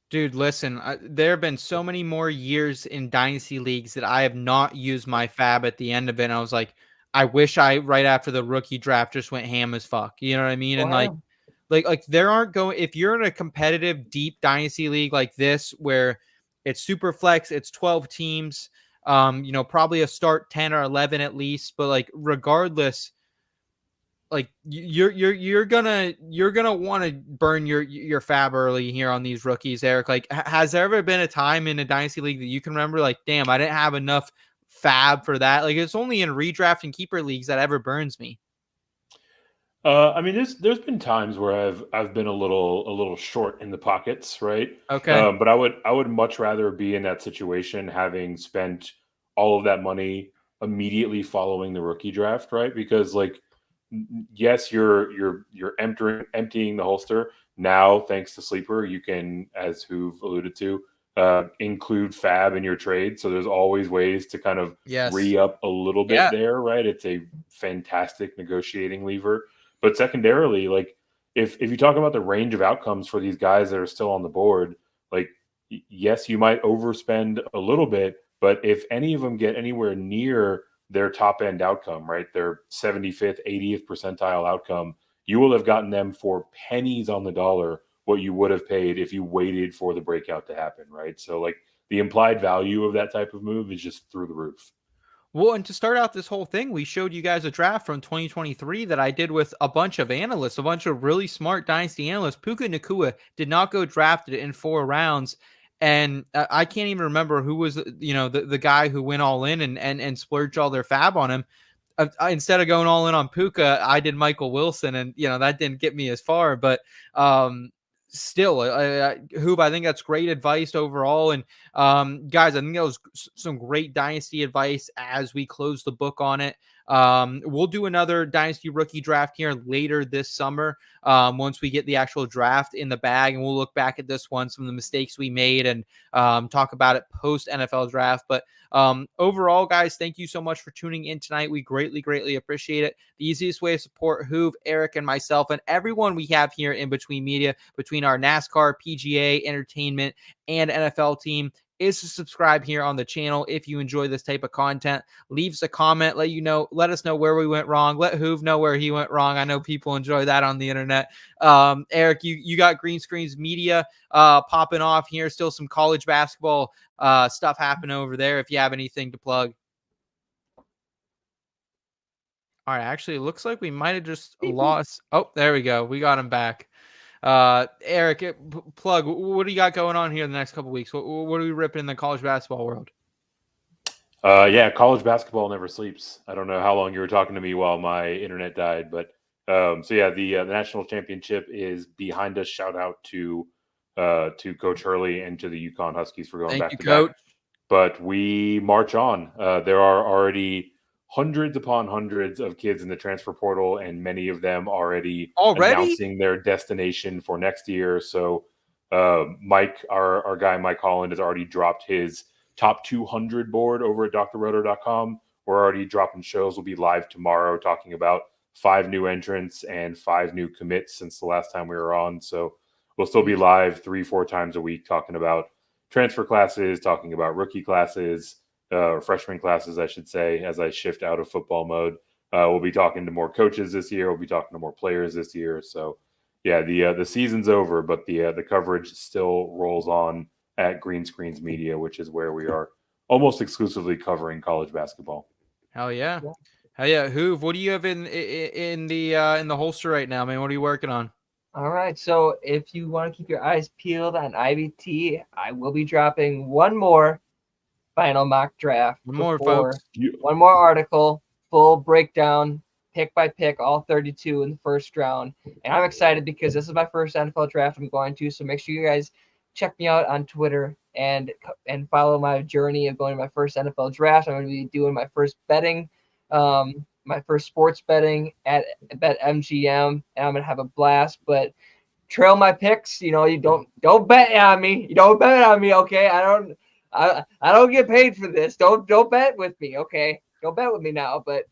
Dude, listen, there have been so many more years in Dynasty leagues that I have not used my fab at the end of it. And I was like, I wish I, right after the rookie draft, just went ham as fuck. You know what I mean? Wow. And like there aren't going, if you're in a competitive, deep Dynasty league like this, where it's Superflex, it's 12 teams, probably a start 10 or 11 at least. But like, regardless, like you're gonna want to burn your fab early here on these rookies, Eric. Like, has there ever been a time in a Dynasty league that you can remember, like, damn, I didn't have enough fab for that? Like, it's only in redraft and keeper leagues that ever burns me. I mean, there's been times where I've been a little short in the pockets, right? Okay. But I would much rather be in that situation having spent all of that money immediately following the rookie draft, right? Because like, yes, you're emptying the holster now. Thanks to Sleeper, you can, as Hoov alluded to, include fab in your trade. So there's always ways to kind of re-up a little bit there, right? It's a fantastic negotiating lever. But secondarily, like if you talk about the range of outcomes for these guys that are still on the board, like yes, you might overspend a little bit, but if any of them get anywhere near their top end outcome, right, their 75th, 80th percentile outcome, you will have gotten them for pennies on the dollar what you would have paid if you waited for the breakout to happen, right? So like the implied value of that type of move is just through the roof. Well, and to start out this whole thing, we showed you guys a draft from 2023 that I did with a bunch of analysts, a bunch of really smart Dynasty analysts. Puka Nacua did not go drafted in 4 rounds. And I can't even remember who was, the guy who went all in and splurged all their fab on him. Instead of going all in on Puka, I did Michael Wilson, and that didn't get me as far. But still, Hoov, I think that's great advice overall. And guys, I think that was some great Dynasty advice as we close the book on it. We'll do another Dynasty rookie draft here later this summer once we get the actual draft in the bag, and we'll look back at this one, some of the mistakes we made, and talk about it post NFL draft. But overall, guys, thank you so much for tuning in tonight. We greatly appreciate it. The easiest way to support Hoov, Eric, and myself, and everyone we have here in Between Media, between our NASCAR, PGA, entertainment, and NFL team, is to subscribe here on the channel. If you enjoy this type of content, leave us a comment, let us know where we went wrong. Let Hoov know where he went wrong. I know people enjoy that on the internet. Eric, you got Green Screens Media popping off here. Still some college basketball stuff happening over there if you have anything to plug. All right, actually, it looks like we might have just lost. Oh, there we go. We got him back. Eric, plug. What do you got going on here in the next couple of weeks? What are we ripping in the college basketball world? Yeah, college basketball never sleeps. I don't know how long you were talking to me while my internet died, but the national championship is behind us. Shout out to Coach Hurley and to the UConn Huskies for going back to back. But we march on. There are already hundreds upon hundreds of kids in the transfer portal, and many of them already announcing their destination for next year. So Mike, our guy, Mike Holland, has already dropped his top 200 board over at drroto.com. We're already dropping shows. We'll be live tomorrow talking about 5 new entrants and 5 new commits since the last time we were on. So we'll still be live 3-4 times a week talking about transfer classes, talking about rookie classes, or freshman classes, I should say, as I shift out of football mode. We'll be talking to more coaches this year. We'll be talking to more players this year. So, yeah, the season's over, but the coverage still rolls on at Green Screens Media, which is where we are almost exclusively covering college basketball. Hell yeah. Yeah. Hell yeah. Hoov, what do you have in the holster right now, man? What are you working on? All right, so if you want to keep your eyes peeled on IBT, I will be dropping one more final mock draft. One more, before- folks. One more article, full breakdown, pick by pick, all 32 in the first round. And I'm excited because this is my first NFL draft I'm going to. So make sure you guys check me out on Twitter and follow my journey of going to my first NFL draft. I'm going to be doing my first betting, my first sports betting at BetMGM, and I'm going to have a blast. But trail my picks. You know, you don't bet on me. You don't bet on me, okay? I don't get paid for this. Don't bet with me, okay? Don't bet with me now, but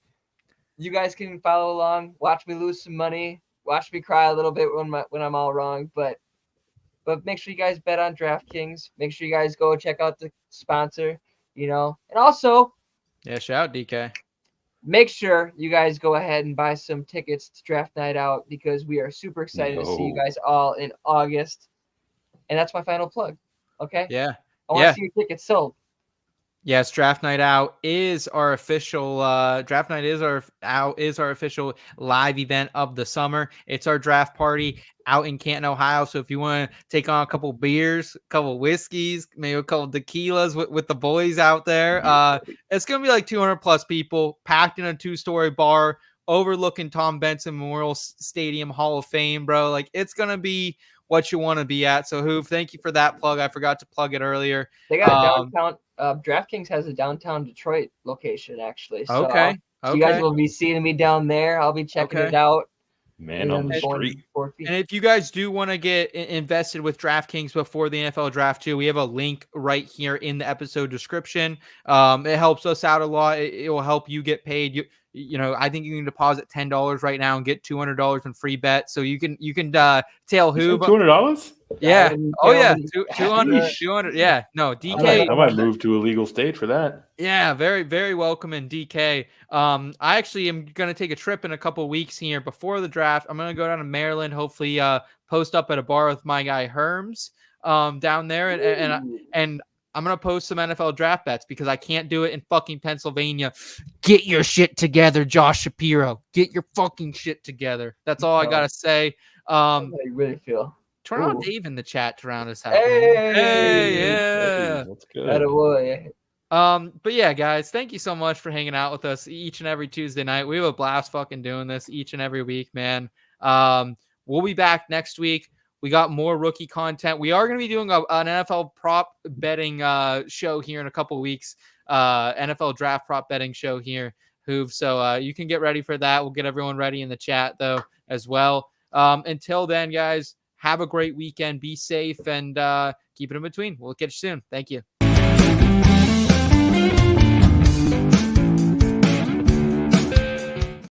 you guys can follow along, watch me lose some money, watch me cry a little bit when I'm all wrong, but make sure you guys bet on DraftKings. Make sure you guys go check out the sponsor, you know. And also, Yeah, shout out DK. make sure you guys go ahead and buy some tickets to Draft Night Out because we are super excited to see you guys all in August. And that's my final plug. Okay? Yeah. I want to see your tickets sold. Yes, Draft Night Out is our official Draft Night is our official live event of the summer. It's our draft party out in Canton, Ohio. So if you want to take on a couple beers, a couple whiskeys, maybe a couple tequilas with the boys out there, it's gonna be like 200 plus people packed in a 2-story bar overlooking Tom Benson Memorial Stadium Hall of Fame, bro. Like it's gonna be what you want to be at. So Hoov, thank you for that plug. I forgot to plug it earlier. They got a downtown. DraftKings has a downtown Detroit location, actually. So Okay. So you guys will be seeing me down there. I'll be checking it out. Man on the street. And if you guys do want to get invested with DraftKings before the NFL draft too, we have a link right here in the episode description. It helps us out a lot. It will help you get paid. You know, I think you can deposit $10 right now and get $200 in free bets. So you can tail Hoov. $200? Yeah. Oh yeah. 200. Yeah. No, DK. I might move to a legal state for that. Yeah, very, very welcome in DK. I actually am going to take a trip in a couple weeks here before the draft. I'm going to go down to Maryland, hopefully post up at a bar with my guy Herms down there. And I'm going to post some NFL draft bets because I can't do it in fucking Pennsylvania. Get your shit together, Josh Shapiro. Get your fucking shit together. That's all I got to say. How do you really feel? Turn on Dave in the chat to round us out. Hey, yeah. That's good. Attaboy. But yeah, guys, thank you so much for hanging out with us each and every Tuesday night. We have a blast fucking doing this each and every week, man. We'll be back next week. We got more rookie content. We are going to be doing an NFL prop betting show here in a couple of weeks. NFL draft prop betting show here, Hoov. So you can get ready for that. We'll get everyone ready in the chat though as well. Until then, guys, have a great weekend. Be safe and keep it in between. We'll catch you soon. Thank you.